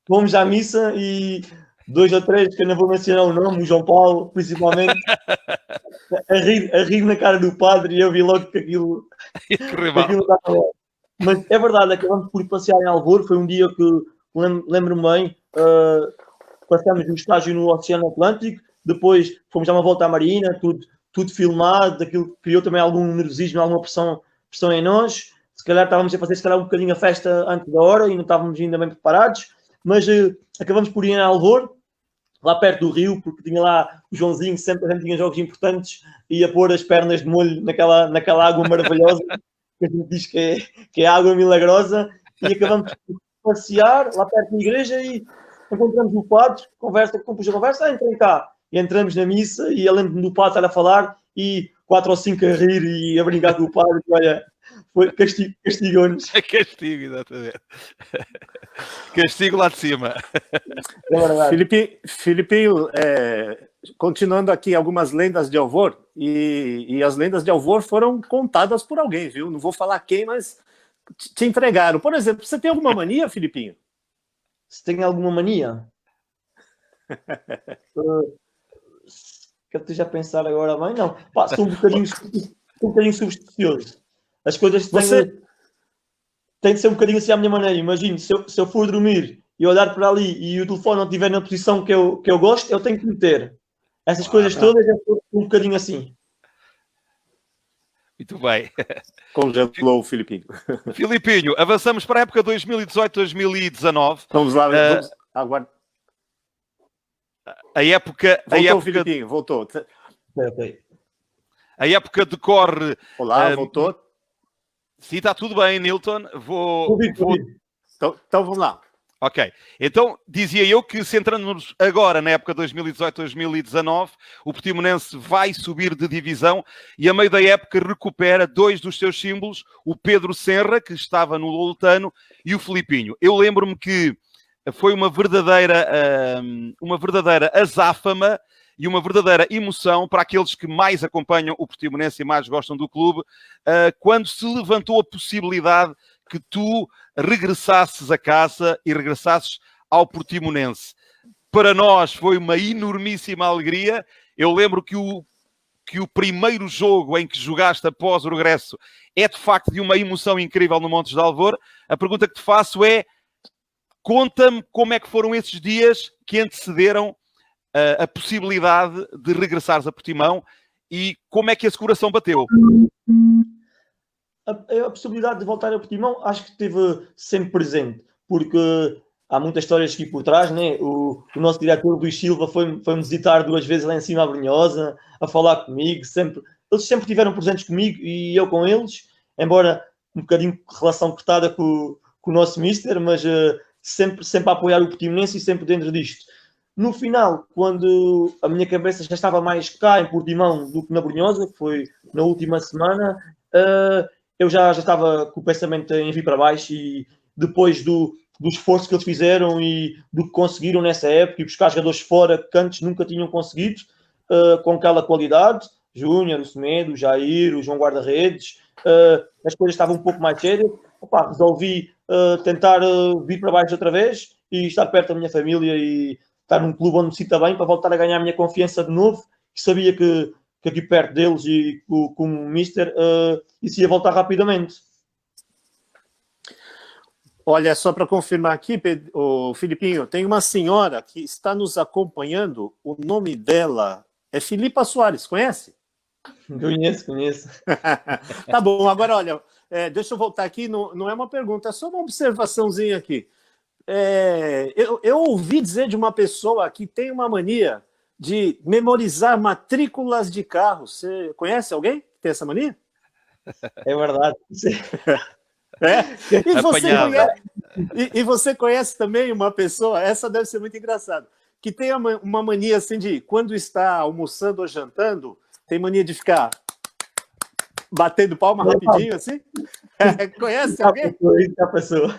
Fomos à missa e 2 ou 3, que eu não vou mencionar o nome, o João Paulo, principalmente, a rir na cara do padre, e eu vi logo que aquilo estava lá. Mas é verdade, acabamos por passear em Alvor, foi um dia que lembro-me bem, passamos um estágio no Oceano Atlântico, depois fomos dar uma volta à Marina, tudo filmado, aquilo criou também algum nervosismo, alguma pressão em nós. Se calhar estávamos a fazer um bocadinho a festa antes da hora e não estávamos ainda bem preparados, mas acabamos por ir em Alvor, lá perto do rio, porque tinha lá o Joãozinho, sempre a gente tinha jogos importantes, ia pôr as pernas de molho naquela água maravilhosa, que a gente diz que é água milagrosa, e acabamos por passear lá perto da igreja e encontramos o padre, compus a conversa, entrem cá. E entramos na missa e eu lembro-me do padre estar a falar e 4 ou 5 a rir e a brincar com o padre, e olha, foi castigou-nos. Castigo, exatamente. Castigo lá de cima. Filipinho, continuando aqui algumas lendas de Alvor, e as lendas de Alvor foram contadas por alguém, viu? Não vou falar quem, mas te entregaram. Por exemplo, você tem alguma mania, Filipinho? Se tem alguma mania? Que eu esteja a pensar agora bem, não. Pá, sou um bocadinho supersticioso. As coisas têm de ser um bocadinho assim à minha maneira. Imagino, se eu for dormir e olhar para ali e o telefone não estiver na posição que eu gosto, eu tenho que meter. Essas coisas todas eu sou um bocadinho assim. Muito bem. Congelou o Filipinho. Filipinho, avançamos para a época 2018-2019. Vamos lá, vamos aguardar. A época... Filipinho, voltou. A época decorre... Olá, voltou. Sim, está tudo bem, Nilton. Então vamos lá. Ok. Então, dizia eu que, centrando-nos agora na época 2018-2019, o Portimonense vai subir de divisão e, a meio da época, recupera 2 dos seus símbolos, o Pedro Senra, que estava no Loletano, e o Filipinho. Eu lembro-me que foi uma verdadeira azáfama e uma verdadeira emoção para aqueles que mais acompanham o Portimonense e mais gostam do clube, quando se levantou a possibilidade que tu regressasses a casa e regressasses ao Portimonense. Para nós foi uma enormíssima alegria. Eu lembro que o primeiro jogo em que jogaste após o regresso é de facto de uma emoção incrível no Montes de Alvor. A pergunta que te faço é: conta-me como é que foram esses dias que antecederam a possibilidade de regressares a Portimão e como é que esse coração bateu? A possibilidade de voltar a Portimão acho que esteve sempre presente, porque há muitas histórias aqui por trás, né? O nosso diretor Luís Silva foi-me visitar 2 vezes lá em cima à Brunhosa, a falar comigo, eles sempre estiveram presentes comigo e eu com eles, embora um bocadinho de relação cortada com o nosso mister, mas sempre a apoiar o Portimonense e sempre dentro disto. No final, quando a minha cabeça já estava mais cá em Portimão do que na Brunhosa, que foi na última semana, eu já estava com o pensamento em vir para baixo e depois do esforço que eles fizeram e do que conseguiram nessa época e buscar jogadores fora que antes nunca tinham conseguido, com aquela qualidade, Júnior, o Semedo, o Jair, o João Guarda-Redes, as coisas estavam um pouco mais sérias. Opa, resolvi tentar vir para baixo outra vez e estar perto da minha família e estar num clube onde me sinta bem para voltar a ganhar a minha confiança de novo. E sabia que aqui perto deles e com o Mister isso ia voltar rapidamente. Olha, só para confirmar aqui, o Filipinho, tem uma senhora que está nos acompanhando, o nome dela é Filipa Soares, conhece? Conheço. Tá bom, agora olha, deixa eu voltar aqui, não é uma pergunta, é só uma observaçãozinha aqui. Eu ouvi dizer de uma pessoa que tem uma mania de memorizar matrículas de carros. Você conhece alguém que tem essa mania? É verdade. E você conhece também uma pessoa, essa deve ser muito engraçada, que tem uma mania assim de, quando está almoçando ou jantando, tem mania de ficar batendo palma rapidinho assim? Conhece alguém? Já passou.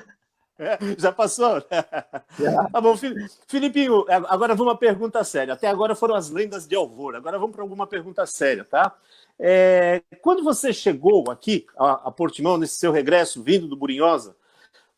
Já passou? Tá bom, Filipinho, agora vamos uma pergunta séria. Até agora foram as lendas de Alvor, agora vamos para alguma pergunta séria, tá? Quando você chegou aqui a Portimão, nesse seu regresso, vindo do Burinhosa,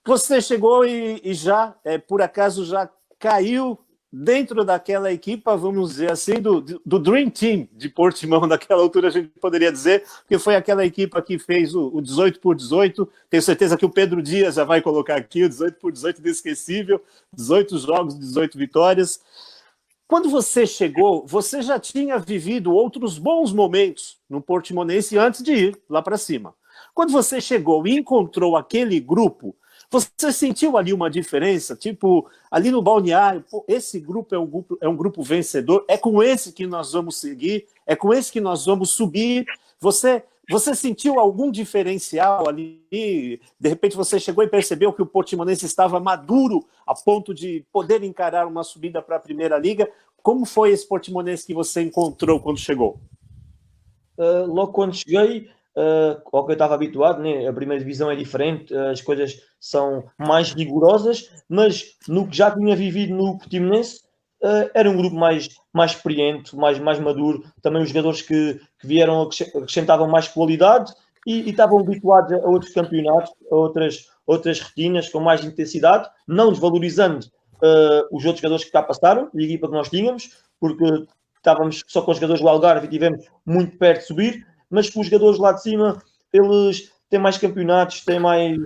você chegou e já, por acaso, já caiu dentro daquela equipa, vamos dizer assim, do Dream Team de Portimão, naquela altura a gente poderia dizer, porque foi aquela equipa que fez o 18x18, tenho certeza que o Pedro Dias já vai colocar aqui, o 18x18 inesquecível, 18 jogos, 18 vitórias. Quando você chegou, você já tinha vivido outros bons momentos no Portimonense antes de ir lá para cima. Quando você chegou e encontrou aquele grupo, você sentiu ali uma diferença? Tipo, ali no balneário, esse grupo é um grupo vencedor, é com esse que nós vamos seguir, é com esse que nós vamos subir. Você sentiu algum diferencial ali? De repente você chegou e percebeu que o Portimonense estava maduro a ponto de poder encarar uma subida para a Primeira Liga? Como foi esse Portimonense que você encontrou quando chegou? Logo quando cheguei, ao que eu estava habituado, né? A primeira divisão é diferente, as coisas são mais rigorosas, mas no que já tinha vivido no Portimonense, era um grupo mais experiente, mais maduro. Também os jogadores que vieram acrescentavam mais qualidade e estavam habituados a outros campeonatos, a outras rotinas com mais intensidade, não desvalorizando os outros jogadores que cá passaram, a equipa que nós tínhamos, porque estávamos só com os jogadores do Algarve e tivemos muito perto de subir, mas com os jogadores lá de cima, eles têm mais campeonatos, têm mais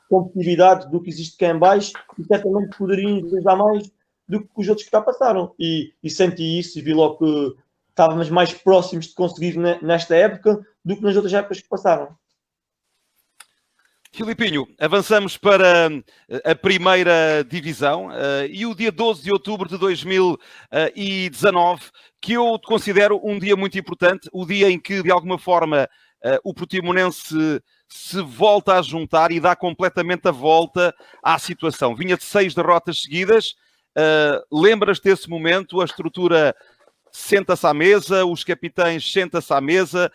competitividade do que existe cá em baixo e certamente poderiam dar mais do que os outros que cá passaram. E senti isso e vi logo que estávamos mais próximos de conseguir nesta época do que nas outras épocas que passaram. Filipinho, avançamos para a primeira divisão e o dia 12 de outubro de 2019, que eu considero um dia muito importante, o dia em que, de alguma forma, o Portimonense se volta a juntar e dá completamente a volta à situação. Vinha de 6 derrotas seguidas. Lembras-te desse momento? A estrutura senta-se à mesa, os capitães sentam-se à mesa,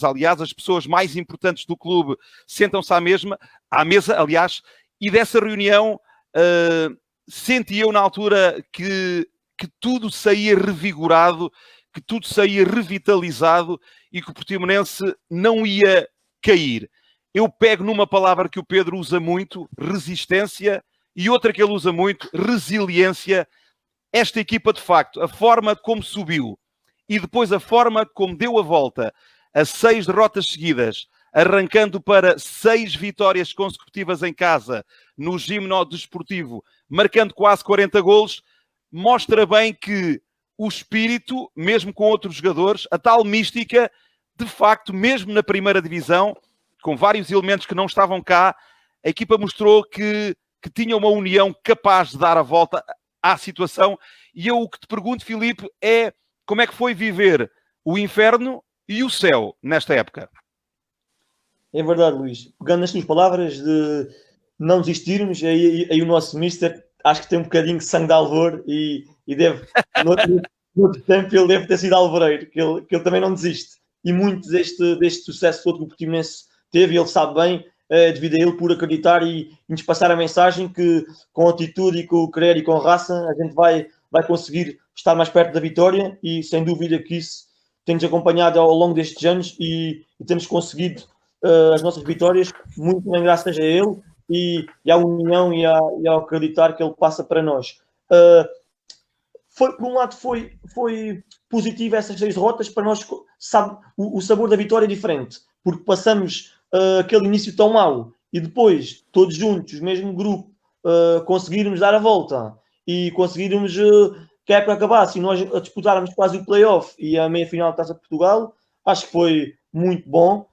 aliás, as pessoas mais importantes do clube sentam-se à mesa, aliás, e dessa reunião senti eu na altura que tudo saía revigorado, que tudo saía revitalizado e que o Portimonense não ia cair. Eu pego numa palavra que o Pedro usa muito, resistência, e outra que ele usa muito, resiliência. Esta equipa, de facto, a forma como subiu e depois a forma como deu a volta a 6 derrotas seguidas, arrancando para 6 vitórias consecutivas em casa no Gimnó Desportivo, marcando quase 40 golos, mostra bem que o espírito, mesmo com outros jogadores, a tal mística, de facto, mesmo na primeira divisão, com vários elementos que não estavam cá, a equipa mostrou que tinha uma união capaz de dar a volta à situação. E eu o que te pergunto, Filipe, é como é que foi viver o inferno e o céu nesta época? É verdade, Luís. Pegando nas tuas palavras de não desistirmos, aí o nosso mister acho que tem um bocadinho de sangue de Alvor e deve, no outro tempo, ele deve ter sido alvoreiro, que ele também não desiste. E muito deste sucesso todo que o Portimonense teve, ele sabe bem, devido a ele por acreditar e nos passar a mensagem que com atitude e com querer e com raça a gente vai conseguir estar mais perto da vitória e sem dúvida que isso tem-nos acompanhado ao longo destes anos e temos conseguido as nossas vitórias muito bem graças a ele e à união e ao acreditar que ele passa para nós. Por um lado foi positivo essas 6 derrotas, para nós sabe, o sabor da vitória é diferente, porque passamos aquele início tão mau e depois, todos juntos, mesmo grupo, conseguirmos dar a volta e conseguirmos que a época acabasse e nós a disputarmos quase o play-off e a meia-final da Taça de Portugal, acho que foi muito bom,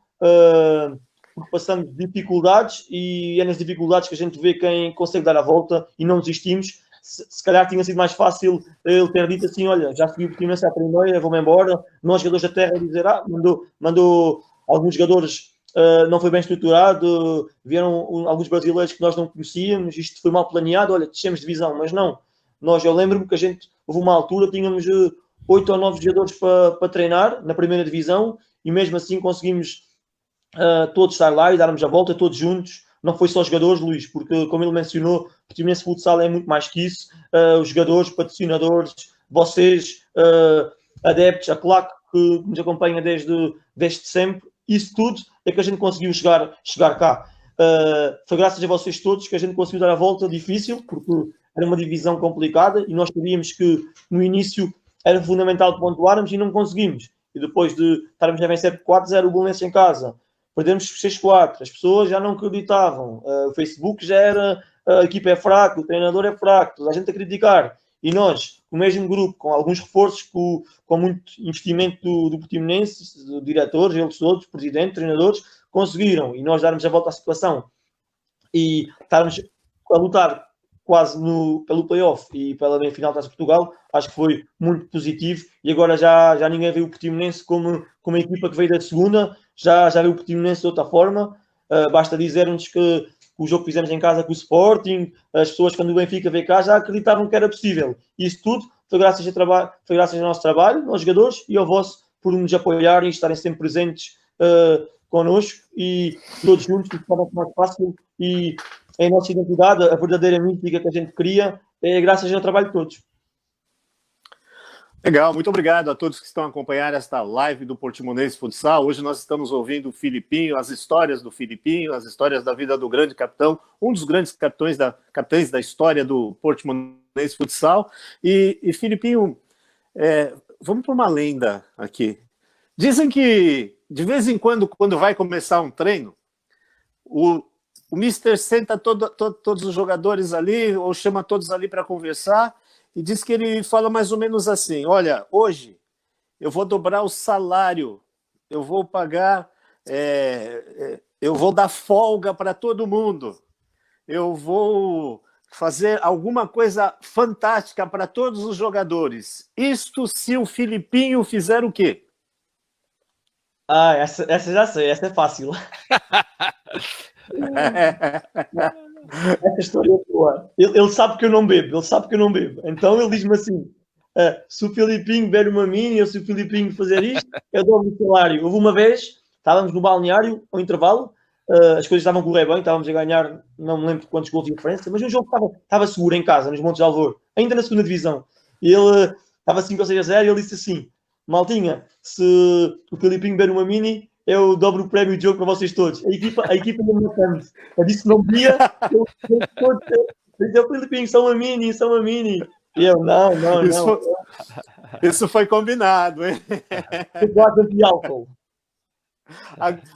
porque passamos dificuldades e é nas dificuldades que a gente vê quem consegue dar a volta e não desistimos. Se calhar tinha sido mais fácil ele ter dito assim, olha, já segui o Portimonense à primeira, vou-me embora. Nós, jogadores da terra, dizer, mandou alguns jogadores, não foi bem estruturado, vieram alguns brasileiros que nós não conhecíamos, isto foi mal planeado, olha, descemos de divisão, mas não. Eu lembro-me que houve uma altura, tínhamos 8 ou 9 jogadores para treinar na primeira divisão e mesmo assim conseguimos todos estar lá e darmos a volta, todos juntos. Não foi só jogadores, Luís, porque, como ele mencionou, o Portimonense Futsal é muito mais que isso. Os jogadores, patrocinadores, vocês, adeptos, a claque que nos acompanha desde sempre, isso tudo é que a gente conseguiu chegar cá. Foi graças a vocês todos que a gente conseguiu dar a volta difícil, porque era uma divisão complicada e nós sabíamos que no início era fundamental pontuarmos e não conseguimos. E depois de estarmos a vencer por 4-0 o Belenenses em casa, perdemos 6-4, as pessoas já não acreditavam, o Facebook já era, a equipa é fraca, o treinador é fraco, toda a gente a criticar. E nós, o mesmo grupo, com alguns reforços, com muito investimento do Portimonense, de diretores, eles todos, presidente, treinadores, conseguiram. E nós darmos a volta à situação e estarmos a lutar quase pelo play-off e pela meia-final da Taça de Portugal, acho que foi muito positivo. E agora já ninguém vê o Portimonense como uma equipa que veio da segunda, já vê o Portimonense de outra forma. Basta dizer-nos que o jogo que fizemos em casa com o Sporting, as pessoas quando o Benfica veio cá já acreditavam que era possível. E isso tudo foi graças ao nosso trabalho, aos jogadores e ao vosso, por nos apoiarem e estarem sempre presentes connosco e todos juntos, de forma mais fácil. E é a nossa identidade, a verdadeira mística que a gente cria, é graças ao trabalho de todos. Legal, muito obrigado a todos que estão acompanhando esta live do Portimonense Futsal. Hoje nós estamos ouvindo o Filipinho, as histórias do Filipinho, as histórias da vida do grande capitão, um dos grandes capitães da história do Portimonense Futsal. E Filipinho, vamos para uma lenda aqui. Dizem que, de vez em quando vai começar um treino, o Mister senta todos os jogadores ali, ou chama todos ali para conversar, e diz que ele fala mais ou menos assim: olha, hoje eu vou dobrar o salário, eu vou pagar, eu vou dar folga para todo mundo, eu vou fazer alguma coisa fantástica para todos os jogadores. Isto se o Filipinho fizer o quê? Essa já sei, essa é fácil. Essa história é boa. Ele sabe que eu não bebo, Então ele diz-me assim: se o Filipinho beber uma mini ou se o Filipinho fazer isto, eu dou-me o salário. Houve uma vez, estávamos no balneário, ao intervalo, as coisas estavam a correr bem, estávamos a ganhar, não me lembro quantos gols de diferença, mas o jogo estava seguro em casa, nos Montes de Alvor, ainda na segunda divisão. E ele estava 5 ou 6-0 e ele disse assim: maltinha, se o Filipinho beber uma mini, eu dobro o prémio de jogo para vocês todos. A equipa não me matando. Eu disse não via. Eu disse, o Filipinho, são uma mini. E eu, não. Isso foi combinado, hein? Guarda de álcool.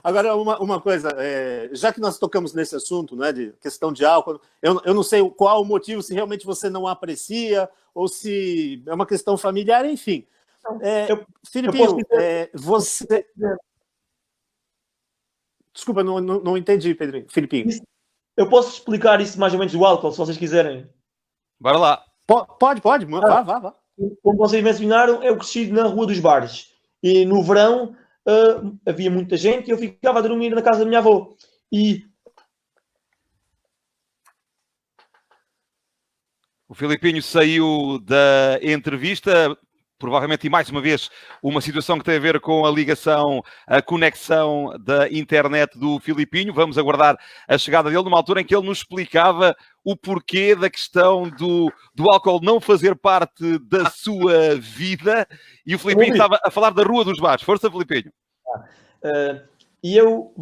Agora, uma coisa, já que nós tocamos nesse assunto, né, de questão de álcool, eu não sei qual o motivo, se realmente você não aprecia, ou se é uma questão familiar, enfim. Filipinho, você... Desculpa, não entendi, Pedrinho. Filipinho. Eu posso explicar isso mais ou menos do álcool, se vocês quiserem. Bora lá. Pode. Vá. Como vocês mencionaram, eu cresci na Rua dos Bares. E no verão havia muita gente e eu ficava a dormir na casa da minha avó. O Filipinho saiu da entrevista, provavelmente, e mais uma vez, uma situação que tem a ver com a ligação, a conexão da internet do Filipinho. Vamos aguardar a chegada dele numa altura em que ele nos explicava o porquê da questão do álcool não fazer parte da sua vida. E o Filipinho estava a falar da Rua dos Bares. Força, Filipinho. E eu,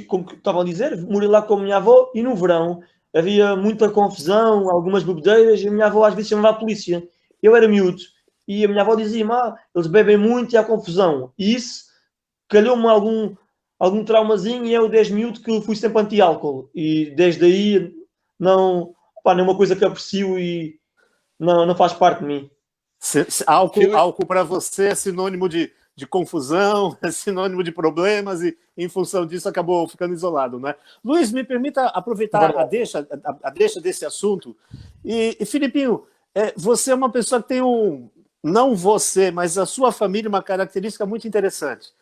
como estava a dizer, morei lá com a minha avó e no verão havia muita confusão, algumas bebedeiras, e a minha avó às vezes chamava a polícia. Eu era miúdo. E a minha avó dizia-me, eles bebem muito e há confusão. E isso calhou-me algum traumazinho e eu, desde miúdo, que fui sempre anti-álcool. E desde aí, não é uma coisa que aprecio e não faz parte de mim. Álcool para você é sinônimo de confusão, é sinônimo de problemas e, em função disso, acabou ficando isolado, né? Luiz, me permita aproveitar a deixa desse assunto. E Filipinho, você é uma pessoa que tem não você, mas a sua família, uma característica muito interessante.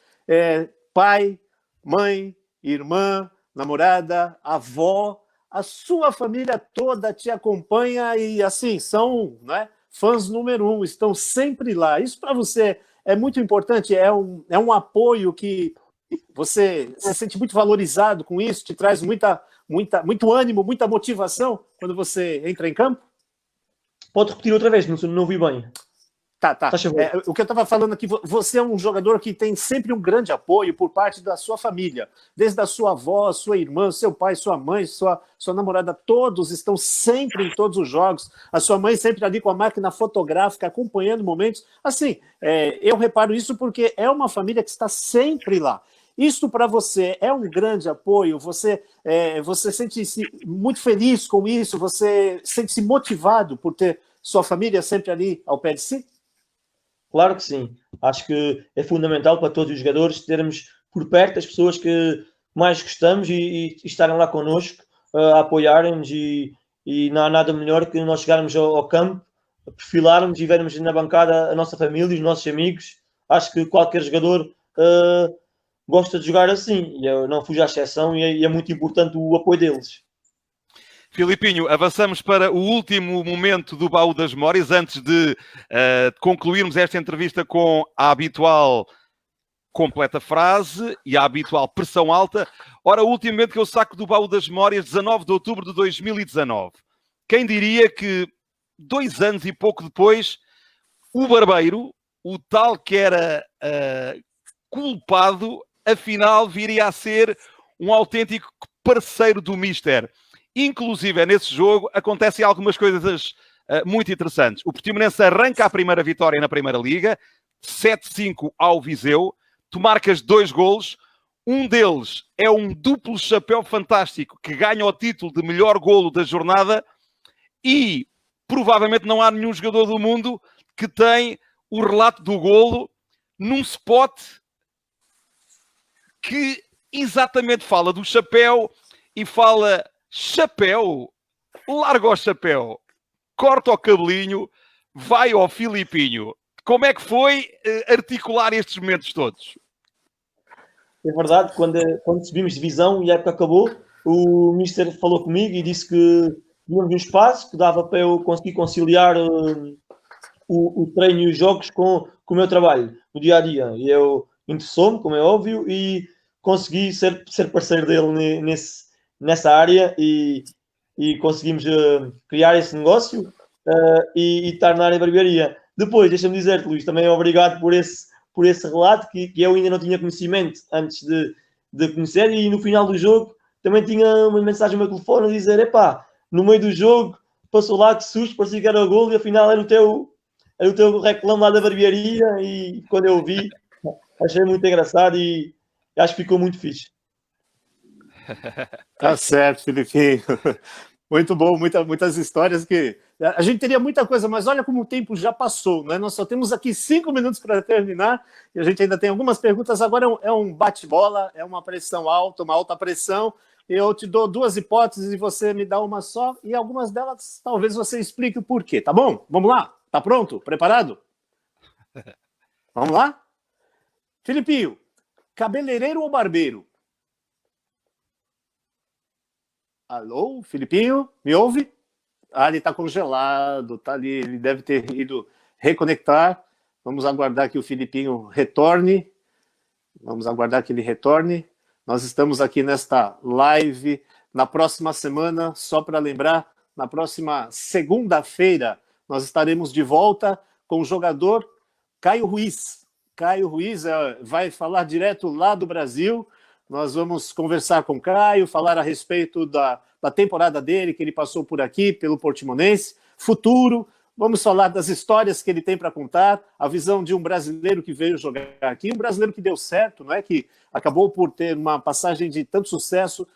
Pai, mãe, irmã, namorada, avó, a sua família toda te acompanha e, assim, são, né, fãs número 1, estão sempre lá. Isso para você é muito importante, é um apoio que você se sente muito valorizado com isso, te traz muito ânimo, muita motivação quando você entra em campo? Pode repetir outra vez, não ouvi bem. Tá. O que eu estava falando aqui, você é um jogador que tem sempre um grande apoio por parte da sua família, desde a sua avó, sua irmã, seu pai, sua mãe, sua namorada, todos estão sempre em todos os jogos, a sua mãe sempre ali com a máquina fotográfica, acompanhando momentos. Assim, eu reparo isso porque é uma família que está sempre lá. Isso para você é um grande apoio? Você sente-se muito feliz com isso? Você sente-se motivado por ter sua família sempre ali ao pé de si? Claro que sim. Acho que é fundamental para todos os jogadores termos por perto as pessoas que mais gostamos e estarem lá connosco a apoiarem-nos e não há nada melhor que nós chegarmos ao campo, perfilarmos e vermos na bancada a nossa família, os nossos amigos. Acho que qualquer jogador gosta de jogar assim e eu não fujo à exceção e é muito importante o apoio deles. Filipinho, avançamos para o último momento do Baú das Memórias, antes de concluirmos esta entrevista com a habitual completa frase e a habitual pressão alta. Ora, o último momento que eu saco do Baú das Memórias, 19 de outubro de 2019. Quem diria que 2 anos e pouco depois, o Barbeiro, o tal que era culpado, afinal viria a ser um autêntico parceiro do Mister. Inclusive, nesse jogo, acontecem algumas coisas muito interessantes. O Portimonense arranca a primeira vitória na Primeira Liga, 7-5 ao Viseu. Tu marcas 2 golos. Um deles é um duplo chapéu fantástico que ganha o título de melhor golo da jornada e provavelmente não há nenhum jogador do mundo que tem o relato do golo num spot que exatamente fala do chapéu e fala... Chapéu, larga o chapéu, corta o cabelinho, vai ao Filipinho. Como é que foi articular estes momentos todos? É verdade, quando subimos divisão e a época acabou, o Mister falou comigo e disse que tínhamos um espaço que dava para eu conseguir conciliar o treino e os jogos com o meu trabalho no dia a dia. E eu interessou-me, como é óbvio, e consegui ser parceiro dele nessa área e conseguimos criar esse negócio e estar na área de barbearia. Depois, deixa-me dizer-te, Luís, também obrigado por esse relato que eu ainda não tinha conhecimento antes de conhecer, e no final do jogo também tinha uma mensagem no meu telefone a dizer: epá, no meio do jogo passou lá, que susto, parecia que era o gol e afinal era o teu reclame lá da barbearia. E quando eu vi, achei muito engraçado e acho que ficou muito fixe. Tá certo, Filipinho. Muito bom, muitas histórias que... A gente teria muita coisa, mas olha como o tempo já passou, né? Nós só temos aqui 5 minutos para terminar e a gente ainda tem algumas perguntas. Agora é um bate-bola, é uma pressão alta, uma alta pressão. Eu te dou 2 hipóteses e você me dá uma só, e algumas delas talvez você explique o porquê, tá bom? Vamos lá? Tá pronto? Preparado? Vamos lá? Filipinho, cabeleireiro ou barbeiro? Alô, Filipinho, me ouve? Ah, ele está congelado, tá ali, ele deve ter ido reconectar. Vamos aguardar que o Filipinho retorne. Vamos aguardar que ele retorne. Nós estamos aqui nesta live. Na próxima semana, só para lembrar, na próxima segunda-feira, nós estaremos de volta com o jogador Caio Ruiz. Caio Ruiz vai falar direto lá do Brasil. Nós vamos conversar com o Caio, falar a respeito da temporada dele, que ele passou por aqui, pelo Portimonense, futuro. Vamos falar das histórias que ele tem para contar, a visão de um brasileiro que veio jogar aqui, um brasileiro que deu certo, não é? Que acabou por ter uma passagem de tanto sucesso,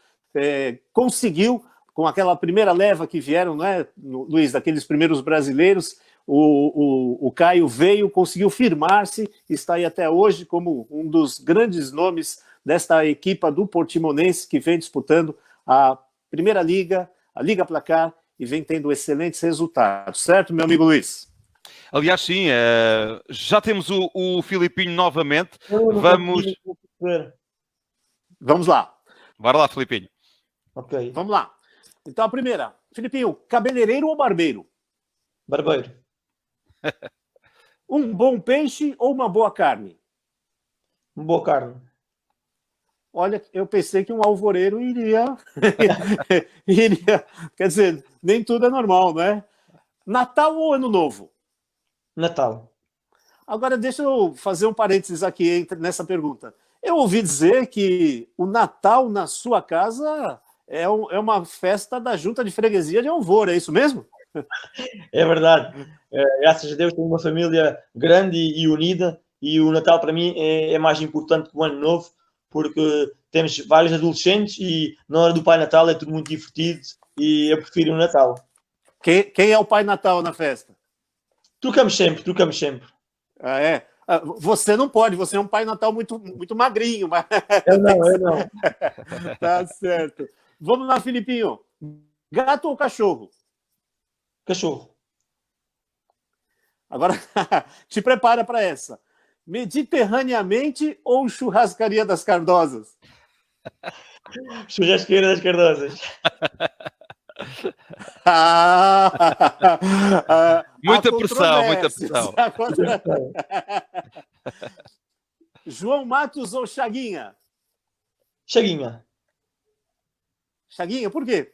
conseguiu, com aquela primeira leva que vieram, não é, Luiz, daqueles primeiros brasileiros, o Caio veio, conseguiu firmar-se, está aí até hoje como um dos grandes nomes desta equipa do Portimonense, que vem disputando a Primeira Liga, a Liga Placar, e vem tendo excelentes resultados. Certo, meu amigo Luiz? Aliás, sim, já temos o Filipinho novamente. Vamos lá. Bora lá, Filipinho. Ok. Vamos lá. Então, a primeira. Filipinho, cabeleireiro ou barbeiro? Barbeiro. Um bom peixe ou uma boa carne? Boa carne. Olha, eu pensei que um alvoreiro iria... iria... Quer dizer, nem tudo é normal, né? Natal ou Ano Novo? Natal. Agora, deixa eu fazer um parênteses aqui nessa pergunta. Eu ouvi dizer que o Natal na sua casa é uma festa da junta de freguesia de Alvor, é isso mesmo? É verdade. Graças a Deus tenho uma família grande e unida, e o Natal para mim é mais importante que o Ano Novo, porque temos vários adolescentes e na hora do Pai Natal é tudo muito divertido e eu prefiro o Natal. Quem é o Pai Natal na festa? Trocamos sempre. Ah, é? Você não pode, você é um Pai Natal muito, muito magrinho. Mas... Eu não. Tá certo. Vamos lá, Filipinho. Gato ou cachorro? Cachorro. Agora, te prepara para essa. Mediterraneamente ou churrascaria das Cardosas? Churrasqueira das Cardosas. Muita pressão. João Matos ou Chaguinha? Chaguinha. Chaguinha, por quê,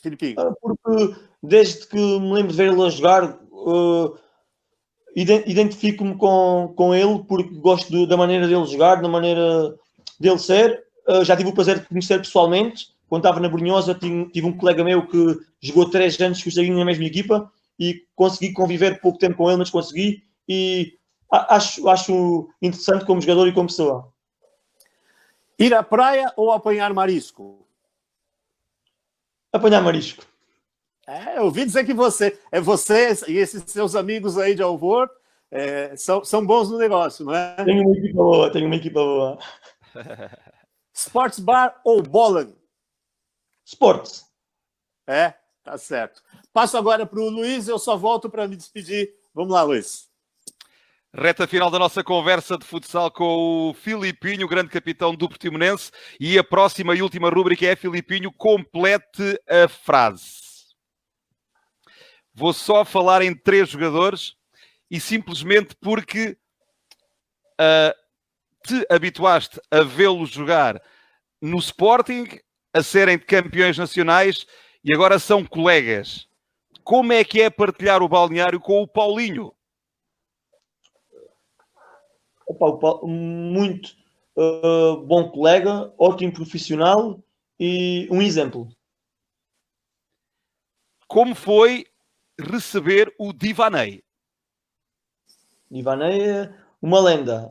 Filipinho? Porque desde que me lembro de ver ele a jogar, identifico-me com ele porque gosto da maneira dele jogar, da maneira dele ser. Já tive o prazer de conhecer pessoalmente. Quando estava na Brunhosa, tive um colega meu que jogou 3 anos com o Chaguinha na mesma equipa e consegui conviver pouco tempo com ele, mas consegui. E acho interessante como jogador e como pessoa. Ir à praia ou apanhar marisco? Apanhar marisco. Eu ouvi dizer que você e esses seus amigos aí de Alvor são bons no negócio, não é? Tenho uma equipa boa. Sports Bar ou Bowling? Sports. Tá certo. Passo agora para o Luiz, eu só volto para me despedir. Vamos lá, Luiz. Reta final da nossa conversa de futsal com o Filipinho, o grande capitão do Portimonense. E a próxima e última rúbrica é: Filipinho, complete a frase. Vou só falar em 3 jogadores e simplesmente porque te habituaste a vê-los jogar no Sporting, a serem campeões nacionais e agora são colegas. Como é que é partilhar o balneário com o Paulinho? Muito bom colega, ótimo profissional e um exemplo. Como foi receber o Divanei? Divanei é uma lenda,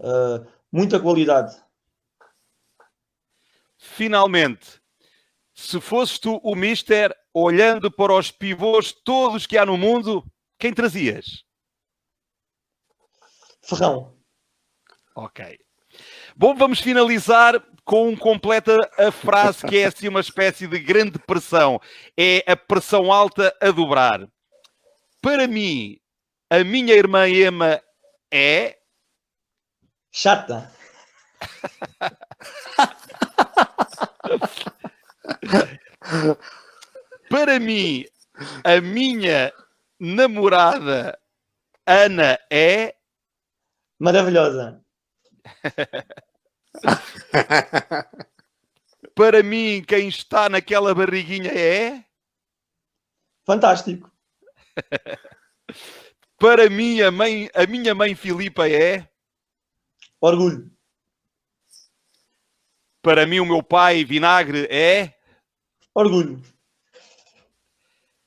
muita qualidade. Finalmente, se fosses tu o Mister, olhando para os pivôs todos que há no mundo, quem trazias? Ferrão. Ok. Bom, vamos finalizar com um completa a frase que é assim uma espécie de grande pressão. É a pressão alta a dobrar. Para mim, a minha irmã Emma é... Chata. Para mim, a minha namorada Ana é... Maravilhosa. Para mim, quem está naquela barriguinha é... Fantástico. Para mim, a minha mãe Filipa é... Orgulho. Para mim, o meu pai Vinagre é... Orgulho.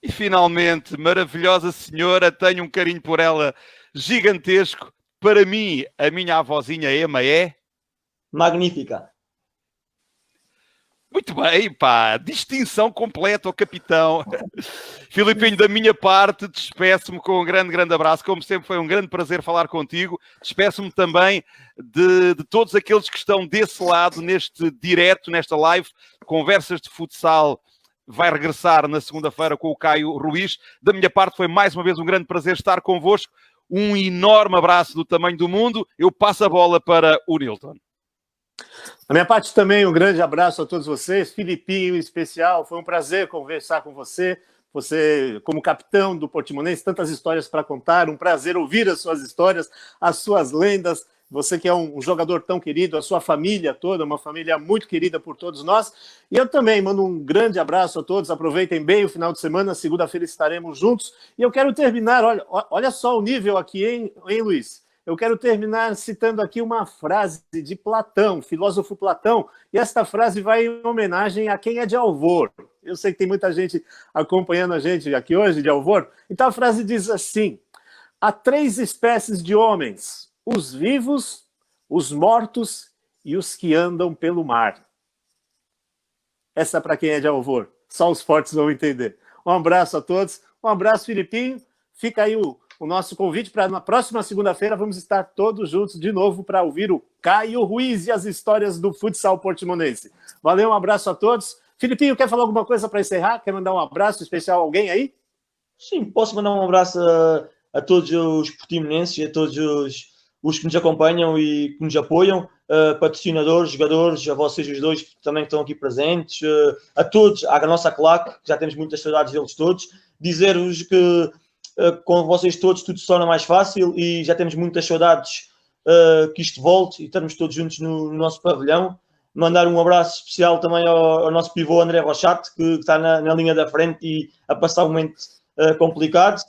E finalmente, maravilhosa senhora, tenho um carinho por ela gigantesco. Para mim, a minha avózinha Emma é... Magnífica. Muito bem, pá. Distinção completa ao capitão. Filipinho, da minha parte, despeço-me com um grande, grande abraço. Como sempre, foi um grande prazer falar contigo. Despeço-me também de todos aqueles que estão desse lado, neste direto, nesta live. Conversas de Futsal vai regressar na segunda-feira com o Caio Ruiz. Da minha parte, foi mais uma vez um grande prazer estar convosco. Um enorme abraço do tamanho do mundo. Eu passo a bola para o Nilton. Da minha parte também, um grande abraço a todos vocês. Filipinho, em especial, foi um prazer conversar com você. Você, como capitão do Portimonense, tantas histórias para contar, um prazer ouvir as suas histórias, as suas lendas. Você que é um jogador tão querido, a sua família toda, uma família muito querida por todos nós. E eu também mando um grande abraço a todos, aproveitem bem o final de semana, segunda-feira estaremos juntos. E eu quero terminar, olha só o nível aqui, hein, Luiz? Eu quero terminar citando aqui uma frase de Platão, filósofo Platão, e esta frase vai em homenagem a quem é de Alvor. Eu sei que tem muita gente acompanhando a gente aqui hoje de Alvor. Então a frase diz assim: há 3 espécies de homens, os vivos, os mortos e os que andam pelo mar. Essa é para quem é de Alvor. Só os fortes vão entender. Um abraço a todos. Um abraço, Filipinho. Fica aí o nosso convite para na próxima segunda-feira vamos estar todos juntos de novo para ouvir o Caio Ruiz e as histórias do futsal portimonense. Valeu, um abraço a todos. Filipinho, quer falar alguma coisa para encerrar? Quer mandar um abraço especial a alguém aí? Sim, posso mandar um abraço a todos os portimonenses e a todos os que nos acompanham e que nos apoiam, patrocinadores, jogadores, a vocês os dois que também estão aqui presentes, a todos, à nossa claque, que já temos muitas saudades deles todos, dizer-vos que com vocês todos tudo se torna mais fácil e já temos muitas saudades que isto volte e estarmos todos juntos no nosso pavilhão. Mandar um abraço especial também ao nosso pivô André Rochato, que está na linha da frente e a passar um momento complicado.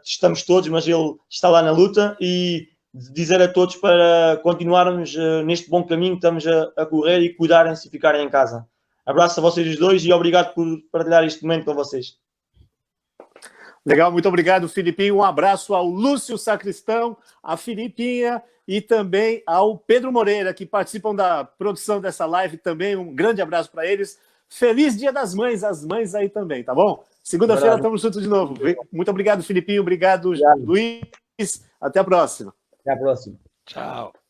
Estamos todos, mas ele está lá na luta, e dizer a todos para continuarmos neste bom caminho que estamos a correr e cuidarem-se e ficarem em casa. Abraço a vocês os dois e obrigado por partilhar este momento com vocês. Legal, muito obrigado, Filipinho. Um abraço ao Lúcio Sacristão, à Filipinha e também ao Pedro Moreira, que participam da produção dessa live também. Um grande abraço para eles. Feliz Dia das Mães, as mães aí também, tá bom? Segunda-feira estamos juntos de novo. Muito obrigado, Filipinho. Obrigado, Luiz. Até a próxima. Até a próxima. Tchau.